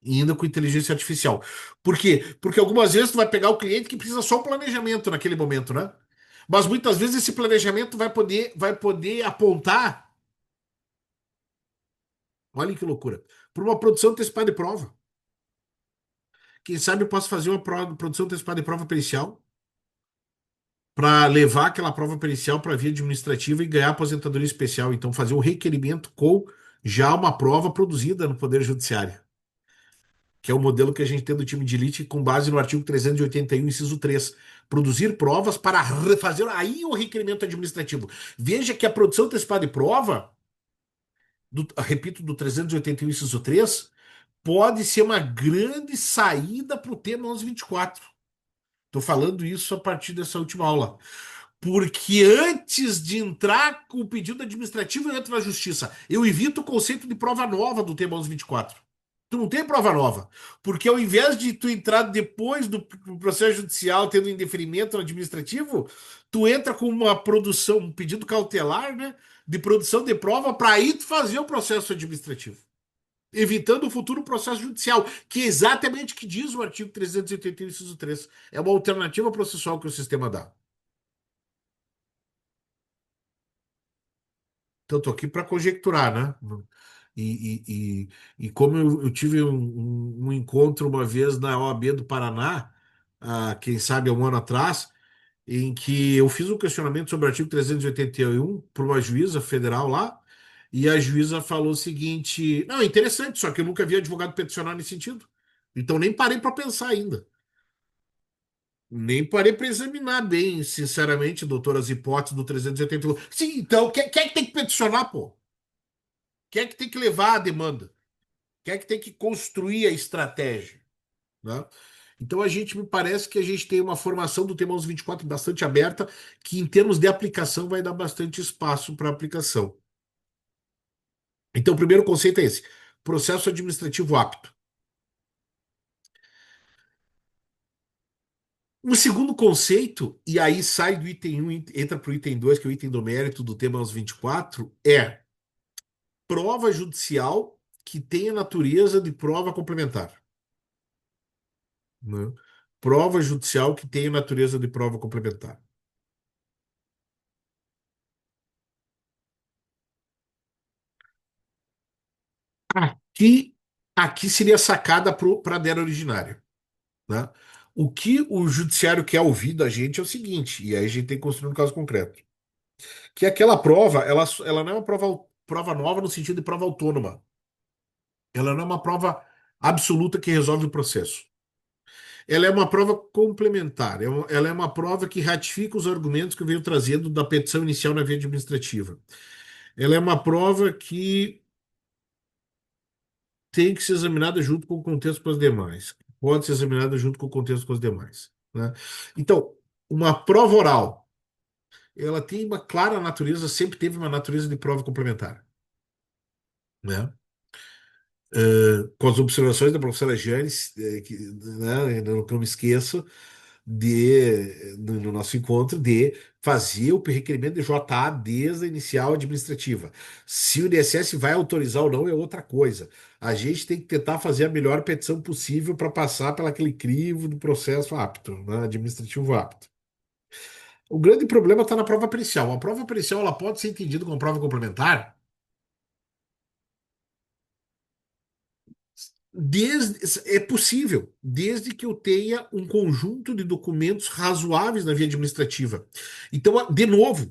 E ainda com inteligência artificial. Por quê? Porque algumas vezes tu vai pegar o cliente que precisa só um planejamento naquele momento, né? Mas muitas vezes esse planejamento vai poder apontar, olha que loucura, para uma produção antecipada de prova. Quem sabe eu posso fazer uma produção antecipada de prova pericial para levar aquela prova pericial para a via administrativa e ganhar aposentadoria especial. Então, fazer um requerimento com já uma prova produzida no Poder Judiciário, que é o modelo que a gente tem do time de elite com base no artigo 381, inciso 3. Produzir provas para fazer aí o requerimento administrativo. Veja que a produção antecipada de prova, repito, do 381, inciso 3, pode ser uma grande saída para o tema 1124. Estou falando isso a partir dessa última aula. Porque antes de entrar com o pedido administrativo, eu entro na justiça. Eu evito o conceito de prova nova do tema 1124. Tu não tem prova nova. Porque ao invés de tu entrar depois do processo judicial tendo indeferimento administrativo, tu entra com uma produção, um pedido cautelar, né, de produção de prova para aí tu fazer o processo administrativo, evitando o futuro processo judicial, que é exatamente o que diz o artigo 381, inciso 3. É uma alternativa processual que o sistema dá. Então, estou aqui para conjecturar, né? E como eu tive um encontro uma vez na OAB do Paraná, quem sabe há um ano atrás, em que eu fiz um questionamento sobre o artigo 381 para uma juíza federal lá, e a juíza falou o seguinte: não, é interessante, só que eu nunca vi advogado peticionar nesse sentido. Então, nem parei para pensar ainda. Nem parei para examinar bem, sinceramente, doutor, as hipóteses do 381. Sim, então, quem é que tem que peticionar, pô? Quem é que tem que levar a demanda? Quem é que tem que construir a estratégia? Né? Então, a gente me parece que a gente tem uma formação do tema 1124 bastante aberta, que em termos de aplicação vai dar bastante espaço para aplicação. Então, o primeiro conceito é esse: processo administrativo apto. O segundo conceito, e aí sai do item 1 e entra para o item 2, que é o item do mérito do tema 1124, é prova judicial que tenha natureza de prova complementar. Né? Prova judicial que tenha natureza de prova complementar. Aqui, aqui seria sacada para a DER originária. Né? O que o judiciário quer ouvir da gente é o seguinte, e aí a gente tem que construir um caso concreto. Que aquela prova, ela não é uma prova nova no sentido de prova autônoma. Ela não é uma prova absoluta que resolve o processo. Ela é uma prova complementar. Ela é uma prova que ratifica os argumentos que eu venho trazendo da petição inicial na via administrativa. Ela é uma prova que tem que ser examinada junto com o contexto com as demais. Pode ser examinada junto com o contexto com as demais, né? Então, uma prova oral, ela tem uma clara natureza, sempre teve uma natureza de prova complementar, né? Com as observações da professora Janes, que, né, não que eu me esqueço, no nosso encontro, de fazer o requerimento de JA desde a inicial administrativa. Se o INSS vai autorizar ou não é outra coisa. A gente tem que tentar fazer a melhor petição possível para passar pelaquele crivo do processo apto, né, administrativo apto. O grande problema está na prova pericial. A prova pericial ela pode ser entendida como prova complementar. É possível, desde que eu tenha um conjunto de documentos razoáveis na via administrativa. Então, de novo,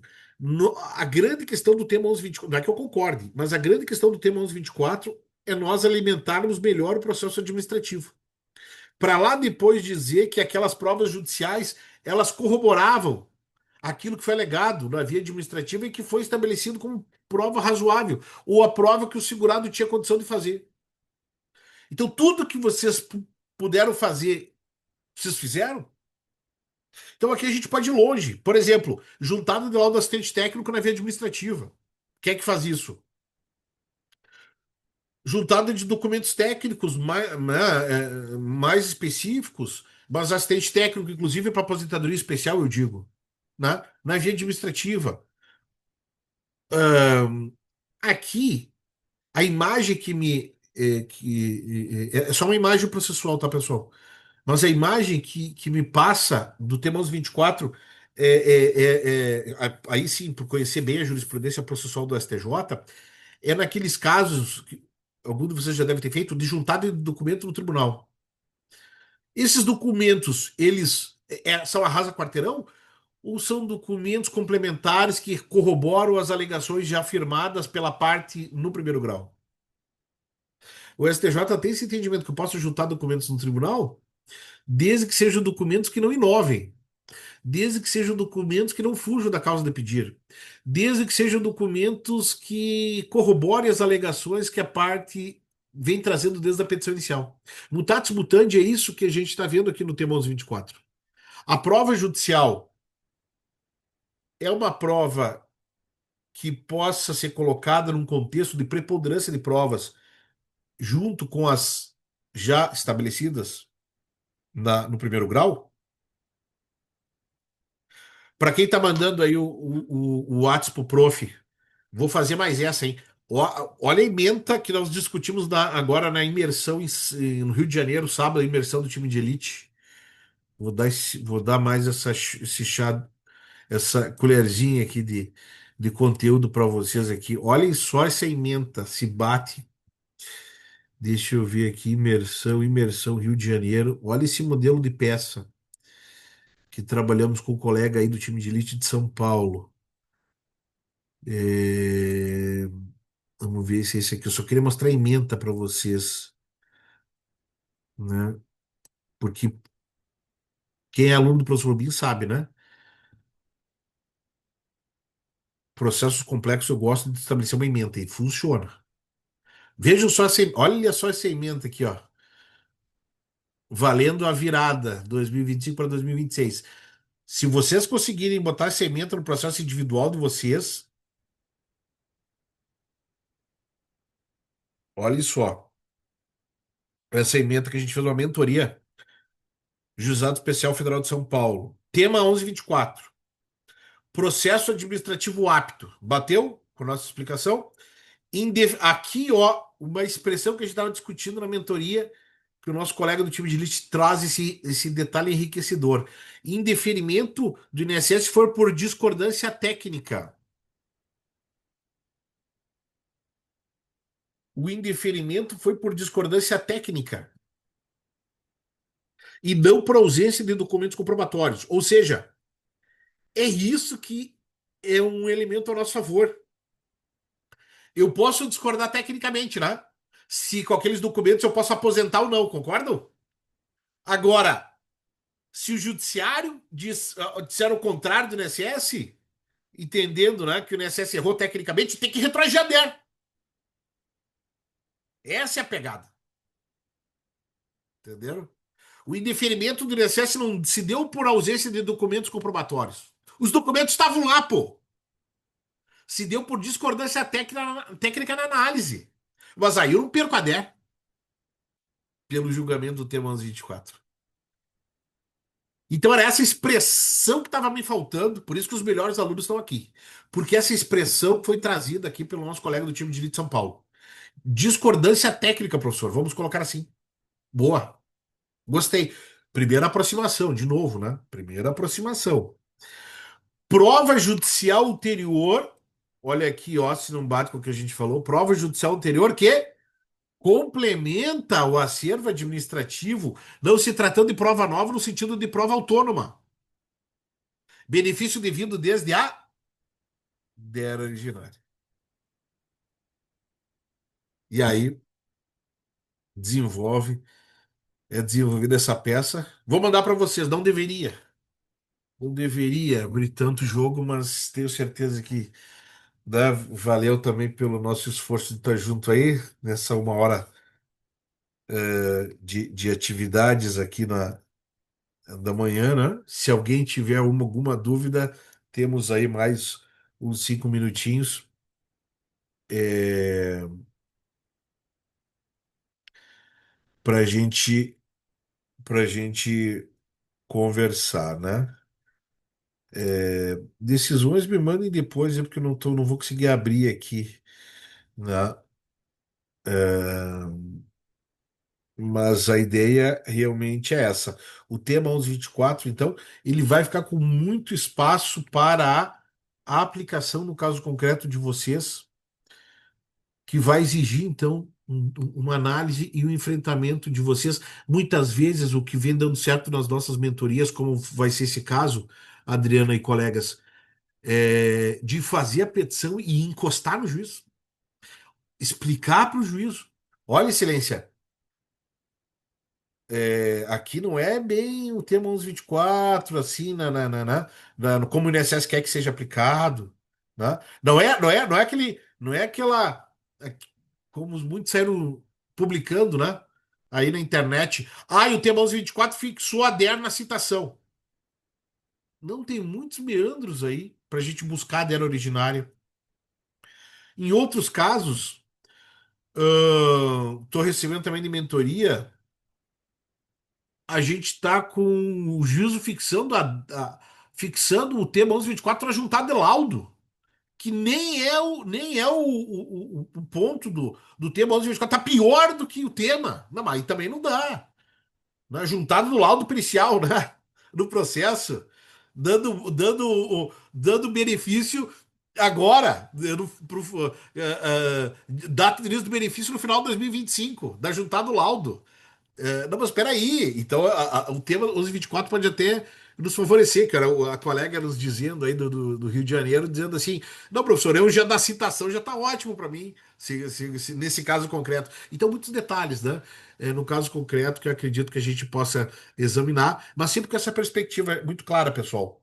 a grande questão do tema 1124, não é que eu concorde, mas a grande questão do tema 1124 é nós alimentarmos melhor o processo administrativo. Para lá depois dizer que aquelas provas judiciais, elas corroboravam aquilo que foi alegado na via administrativa e que foi estabelecido como prova razoável, ou a prova que o segurado tinha condição de fazer. Então, tudo que vocês puderam fazer, vocês fizeram? Então, aqui a gente pode ir longe. Por exemplo, juntada de laudo assistente técnico na via administrativa. Quem é que faz isso? Juntada de documentos técnicos mais, né, mais específicos, mas assistente técnico, inclusive para aposentadoria especial, eu digo, né? Na via administrativa. Aqui, a imagem que me. É só uma imagem processual, tá, pessoal? Mas a imagem que me passa do tema 24 aí sim, por conhecer bem a jurisprudência processual do STJ, é naqueles casos que algum de vocês já deve ter feito de juntada de documento no tribunal. Esses documentos, eles são arrasa quarteirão ou são documentos complementares que corroboram as alegações já afirmadas pela parte no primeiro grau? O STJ tem esse entendimento que eu posso juntar documentos no tribunal, desde que sejam documentos que não inovem, desde que sejam documentos que não fujam da causa de pedir, desde que sejam documentos que corroborem as alegações que a parte vem trazendo desde a petição inicial. Mutatis mutandi é isso que a gente está vendo aqui no tema 1124. A prova judicial é uma prova que possa ser colocada num contexto de preponderância de provas junto com as já estabelecidas no primeiro grau. Para quem tá mandando aí o WhatsApp pro prof, vou fazer mais essa, hein? Olha a ementa que nós discutimos agora na imersão no Rio de Janeiro, sábado, a imersão do time de elite. Vou dar mais esse chá, essa colherzinha aqui de conteúdo para vocês aqui. Olhem só essa ementa, se bate. Deixa eu ver aqui, imersão Rio de Janeiro. Olha esse modelo de peça que trabalhamos com o colega aí do time de elite de São Paulo. É, Vamos ver se é esse aqui. Eu só queria mostrar a ementa para vocês, né? Porque quem é aluno do professor Rubim sabe, né? Processos complexos eu gosto de estabelecer uma ementa e funciona. Vejam só olha só essa ementa aqui, ó. Valendo a virada 2025 para 2026. Se vocês conseguirem botar essa ementa no processo individual de vocês, olha só. Essa ementa que a gente fez uma mentoria, Juizado Especial Federal de São Paulo. Tema 1124. Processo administrativo apto. Bateu com a nossa explicação? Aqui, ó, uma expressão que a gente estava discutindo na mentoria, que o nosso colega do time de elite traz esse detalhe enriquecedor. Indeferimento do INSS se for por discordância técnica. O indeferimento foi por discordância técnica. e não por ausência de documentos comprobatórios. Ou seja, é isso que é um elemento a nosso favor. Eu posso discordar tecnicamente, né? Se com aqueles documentos eu posso aposentar ou não, concordam? Agora, se o judiciário disser o contrário do INSS, entendendo, né, que o INSS errou tecnicamente, tem que retroagir a DER. Essa é a pegada. Entenderam? O indeferimento do INSS não se deu por ausência de documentos comprobatórios. Os documentos estavam lá, pô. Se deu por discordância técnica na análise. Mas aí eu não perco a DER pelo julgamento do tema 1124. Então era essa expressão que estava me faltando, por isso que os melhores alunos estão aqui. Porque essa expressão foi trazida aqui pelo nosso colega do time de Direito de São Paulo. Discordância técnica, professor. Vamos colocar assim. Boa. Gostei. Primeira aproximação, de novo, né? Primeira aproximação. Prova judicial ulterior. Olha aqui, ó, se não bate com o que a gente falou. Prova judicial ulterior que complementa o acervo administrativo, não se tratando de prova nova no sentido de prova autônoma. Benefício devido desde a dera originária. E aí desenvolve, é desenvolvida essa peça. Vou mandar para vocês, não deveria. Não deveria abrir tanto jogo, mas tenho certeza que, né, valeu também pelo nosso esforço de estar junto aí, nessa uma hora de atividades aqui da manhã, né? Se alguém tiver alguma dúvida, temos aí mais uns 5 minutinhos para para gente conversar, né? Decisões me mandem depois, é porque eu não vou conseguir abrir aqui, né? Mas a ideia realmente é essa. O tema 1124, então, ele vai ficar com muito espaço para a aplicação no caso concreto de vocês, que vai exigir, então, uma análise e um enfrentamento de vocês. Muitas vezes, o que vem dando certo nas nossas mentorias, como vai ser esse caso, Adriana e colegas, de fazer a petição e encostar no juiz, explicar para o juiz. Olha, excelência, aqui não é bem o tema 1124, assim, como o INSS quer que seja aplicado, né? Não é não é aquela, como muitos saíram publicando, né? Aí na internet. Ah, e o tema 1124 fixou a DER na citação. Não, tem muitos meandros aí para a gente buscar a DER originária. Em outros casos, estou recebendo também de mentoria, a gente está com o juízo fixando o tema 1124 para juntar de laudo, que nem é o ponto do tema 1124, está pior do que o tema. Não, mas aí também não dá, né? Juntado no laudo pericial, né? No processo, dando benefício agora, data de início do benefício no final de 2025, da juntada do laudo. Não, mas espera aí. Então, o tema 1124 pode até nos favorecer, cara. A colega nos dizendo aí do Rio de Janeiro, dizendo assim: não, professor, eu já da citação já está ótimo para mim, nesse caso concreto. Então, muitos detalhes, né? No caso concreto, que eu acredito que a gente possa examinar, mas sempre com essa perspectiva muito clara, pessoal.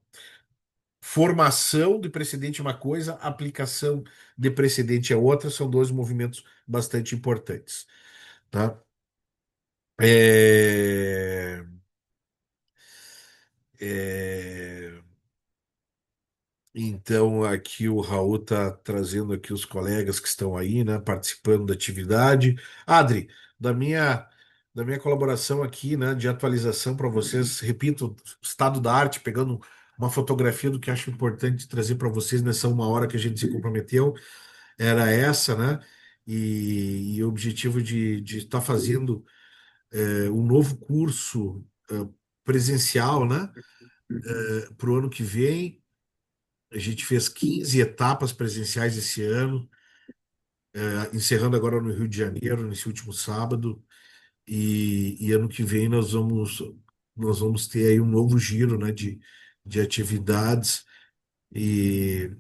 Formação de precedente é uma coisa, aplicação de precedente é outra, são dois movimentos bastante importantes, tá? É, é, Então, aqui o Raul está trazendo aqui os colegas que estão aí, né, participando da atividade. Adri, da minha, da minha colaboração aqui, né, de atualização para vocês, repito, estado da arte, pegando uma fotografia do que acho importante trazer para vocês nessa uma hora que a gente se comprometeu, era essa, né? E o objetivo de estar fazendo um novo curso presencial, né, para o ano que vem. A gente fez 15 etapas presenciais esse ano, encerrando agora no Rio de Janeiro, nesse último sábado. E ano que vem nós vamos. nós vamos ter aí um novo giro, né, de atividades e,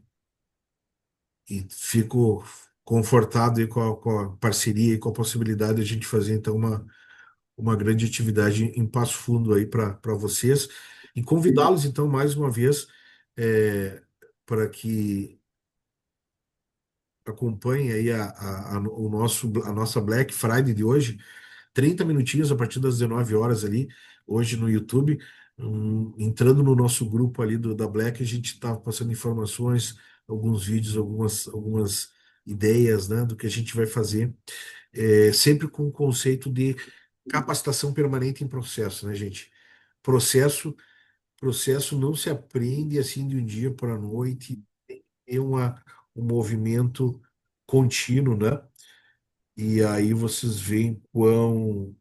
e fico confortado aí com a parceria e com a possibilidade de a gente fazer então uma grande atividade em Passo Fundo aí para vocês e convidá-los então mais uma vez para que acompanhem aí o a nossa Black Friday de hoje. 30 minutinhos a partir das 19 horas ali, hoje no YouTube. Entrando no nosso grupo ali da Black, a gente está passando informações, alguns vídeos, algumas ideias, né, do que a gente vai fazer, sempre com o conceito de capacitação permanente em processo, né, gente? Processo, processo não se aprende assim de um dia para a noite, é um movimento contínuo, né? E aí vocês veem quão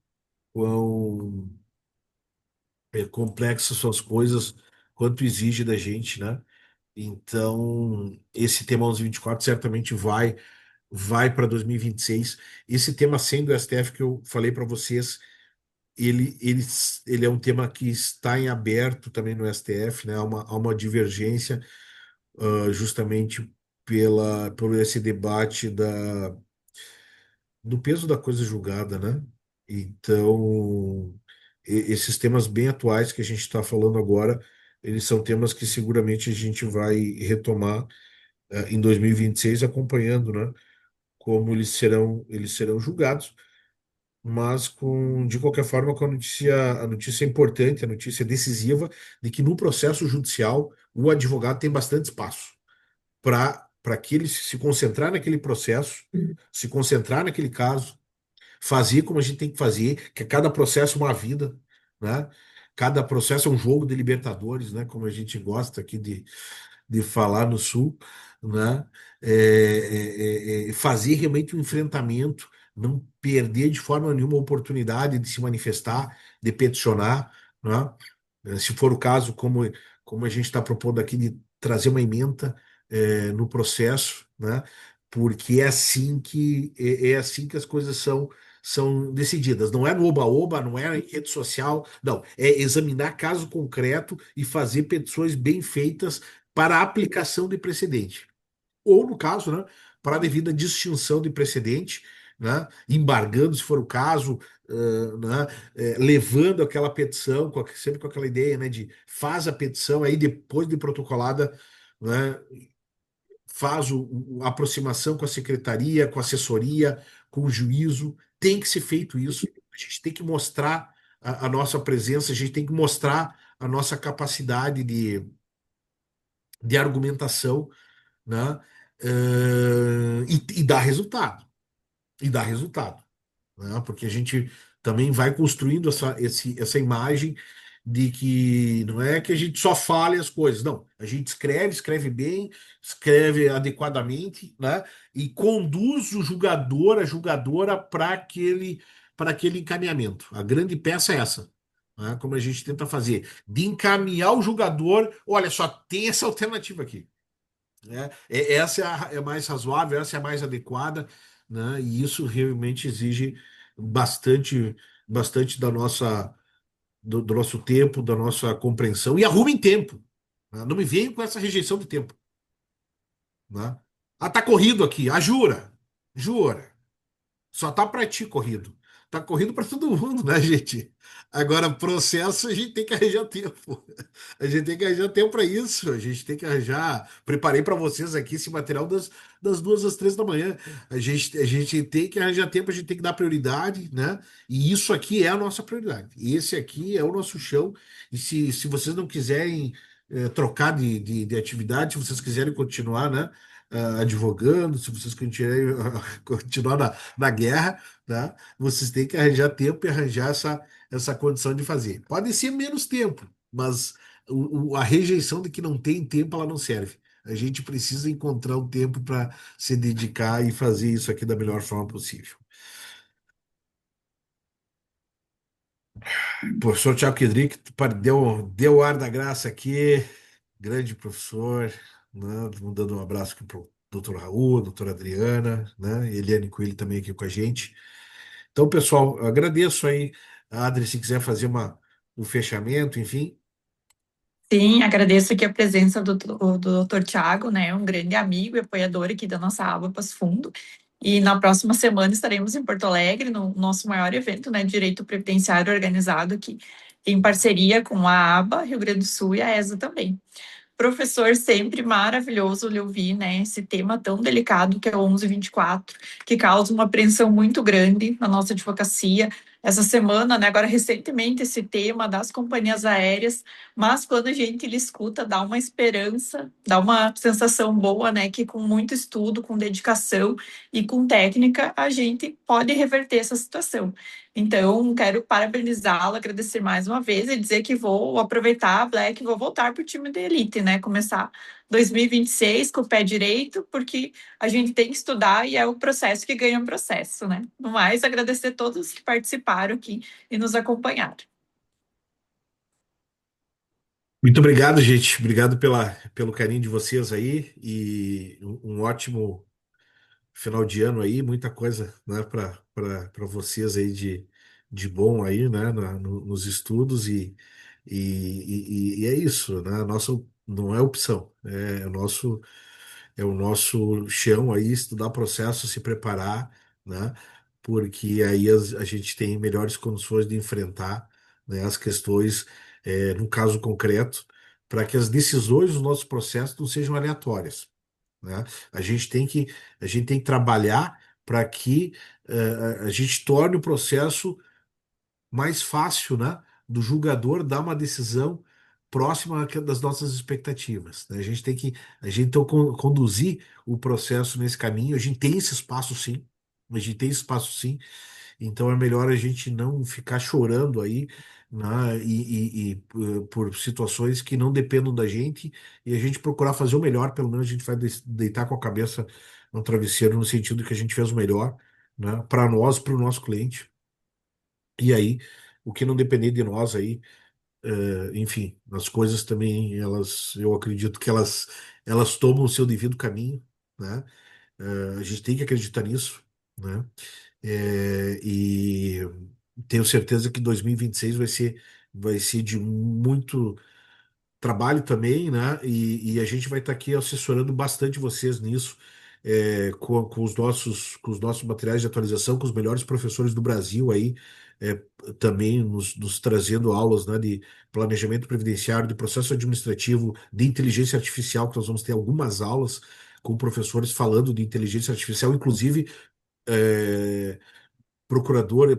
complexas são as coisas, quanto exige da gente, né? Então, esse tema 1124 certamente vai para 2026. Esse tema sendo o STF que eu falei para vocês, ele, ele, ele é um tema que está em aberto também no STF, né? Há uma divergência, justamente por esse debate do peso da coisa julgada, né? Então, esses temas bem atuais que a gente está falando agora, eles são temas que seguramente a gente vai retomar em 2026, acompanhando, né? Como eles serão julgados, mas de qualquer forma, com a notícia importante, a notícia decisiva de que no processo judicial o advogado tem bastante espaço para que ele se concentrar naquele processo, se concentrar naquele caso, fazer como a gente tem que fazer, que cada processo é uma vida, né? Cada processo é um jogo de Libertadores, né? Como a gente gosta aqui de falar no Sul, né? Fazer realmente um enfrentamento, não perder de forma nenhuma a oportunidade de se manifestar, de peticionar, né? Se for o caso, como a gente está propondo aqui, de trazer uma ementa no processo, né? Porque é assim que as coisas são decididas. Não é no oba-oba, não é em rede social, não. É examinar caso concreto e fazer petições bem feitas para a aplicação de precedente. Ou, no caso, né, para a devida distinção de precedente, né, embargando, se for o caso, né, levando aquela petição, sempre com aquela ideia, né, de faz a petição, aí depois de protocolada, né, faz a aproximação com a secretaria, com a assessoria, com o juízo. Tem que ser feito isso. A gente tem que mostrar a nossa presença, a gente tem que mostrar a nossa capacidade de argumentação, né? E dá resultado. E dá resultado, né? Porque a gente também vai construindo essa imagem de que não é que a gente só fale as coisas, não. A gente escreve bem, escreve adequadamente, né? E conduz o julgador, a julgadora, para aquele encaminhamento. A grande peça é essa. Né? Como a gente tenta fazer, de encaminhar o julgador, olha, só tem essa alternativa aqui, né? Essa é a mais razoável, essa é a mais adequada, né? E isso realmente exige bastante, bastante do nosso tempo, da nossa compreensão. E arrume em tempo, né? Não me venha com essa rejeição de tempo, né? Ah, tá corrido aqui. Ah, jura? Jura? Só tá para ti corrido. Tá corrido para todo mundo, né, gente? Agora, processo, a gente tem que arranjar tempo. A gente tem que arranjar tempo para isso. A gente tem que arranjar. Preparei para vocês aqui esse material das 2 às 3 da manhã. A gente tem que arranjar tempo, a gente tem que dar prioridade, né? E isso aqui é a nossa prioridade. Esse aqui é o nosso chão. E se vocês não quiserem trocar de atividade, se vocês quiserem continuar, né? Advogando, se vocês quiserem continuar na guerra, tá? Vocês têm que arranjar tempo e arranjar essa condição de fazer. Pode ser menos tempo, mas a rejeição de que não tem tempo, ela não serve. A gente precisa encontrar um tempo para se dedicar e fazer isso aqui da melhor forma possível. Professor Tiago Kedrick, deu o ar da graça aqui, grande professor, né? Dando um abraço aqui para o doutor Raul, doutora Adriana, né? Eliane Coelho também aqui com a gente. Então, pessoal, eu agradeço aí, Adri, se quiser fazer o fechamento, enfim. Sim, agradeço aqui a presença do Dr. Tiago, né, um grande amigo e apoiador aqui da nossa aba Passo Fundo. E na próxima semana estaremos em Porto Alegre, no nosso maior evento, né, de Direito Previdenciário organizado aqui, em parceria com a aba Rio Grande do Sul e a ESA também. Professor, sempre maravilhoso lhe ouvir, né? Esse tema tão delicado que é o 1124, que causa uma apreensão muito grande na nossa advocacia. Essa semana, né? Agora, recentemente, esse tema das companhias aéreas, mas quando a gente lhe escuta, dá uma esperança, dá uma sensação boa, né? Que com muito estudo, com dedicação e com técnica, a gente pode reverter essa situação. Então, quero parabenizá-lo, agradecer mais uma vez e dizer que vou aproveitar a Black e vou voltar para o time da elite, né? Começar 2026 com o pé direito, porque a gente tem que estudar e é o processo que ganha o processo, né? No mais, agradecer a todos que participaram aqui e nos acompanharam. Muito obrigado, gente. Obrigado pelo carinho de vocês aí e um ótimo final de ano aí, muita coisa, né, para vocês aí de bom aí, né, nos estudos e é isso, né, nosso não é opção, é o nosso chão aí, estudar processo, se preparar, né, porque aí a gente tem melhores condições de enfrentar, né, as questões, no caso concreto, para que as decisões dos nossos processos não sejam aleatórias, né? A gente tem que, a gente tem que trabalhar para que a gente torne o processo mais fácil, né? Do julgador dar uma decisão próxima das nossas expectativas, né? A gente tem que conduzir o processo nesse caminho. A gente tem esse espaço, sim. A gente tem esse espaço, sim. Então é melhor a gente não ficar chorando aí, né, por situações que não dependam da gente e a gente procurar fazer o melhor, pelo menos a gente vai deitar com a cabeça no travesseiro no sentido que a gente fez o melhor, né, para nós, para o nosso cliente. E aí, o que não depender de nós aí, enfim, as coisas também, eu acredito que elas tomam o seu devido caminho, né? A gente tem que acreditar nisso, né? E tenho certeza que 2026 vai ser de muito trabalho também, né? E a gente vai estar aqui assessorando bastante vocês nisso, com os nossos materiais de atualização, com os melhores professores do Brasil aí, é, também nos trazendo aulas, né, de planejamento previdenciário, de processo administrativo, de inteligência artificial, que nós vamos ter algumas aulas com professores falando de inteligência artificial, inclusive. é, Procurador,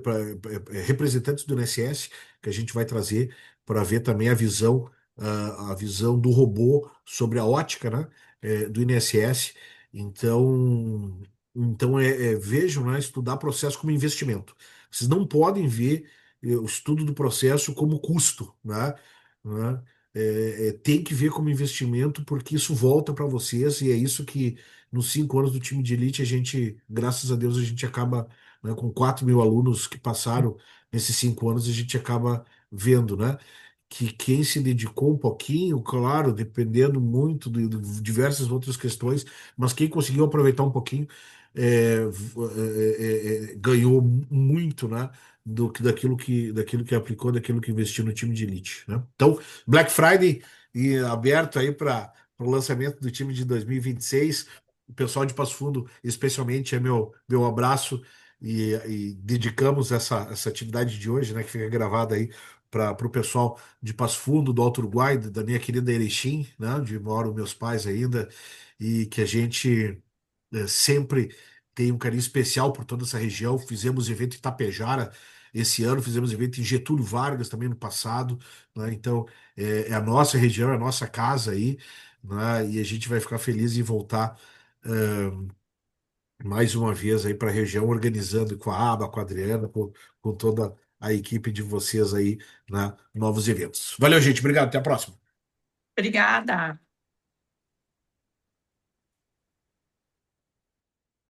representantes do INSS, que a gente vai trazer para ver também a visão do robô sobre a ótica, né, do INSS. Então, vejam, né, estudar processo como investimento. Vocês não podem ver o estudo do processo como custo, né? Tem que ver como investimento, porque isso volta para vocês, e é isso que nos 5 anos do time de elite, a gente, graças a Deus, a gente acaba, né, com 4.000 alunos que passaram nesses 5 anos, a gente acaba vendo, né, que quem se dedicou um pouquinho, claro, dependendo muito de diversas outras questões, mas quem conseguiu aproveitar um pouquinho, ganhou muito, né, daquilo que aplicou, daquilo que investiu no time de elite, né? Então, Black Friday e aberto aí para o lançamento do time de 2026. O pessoal de Passo Fundo, especialmente, é meu abraço e dedicamos essa atividade de hoje, né, que fica gravada aí para o pessoal de Passo Fundo, do Alto Uruguai, da minha querida Erechim, né, onde moram meus pais ainda, e que a gente sempre tem um carinho especial por toda essa região. Fizemos evento em Tapejara esse ano, fizemos evento em Getúlio Vargas também no passado, né? Então é a nossa região, é a nossa casa aí, né? E a gente vai ficar feliz em voltar mais uma vez aí para a região, organizando com a Aba, com a Adriana, com toda a equipe de vocês aí, né? Novos eventos. Valeu, gente. Obrigado. Até a próxima. Obrigada.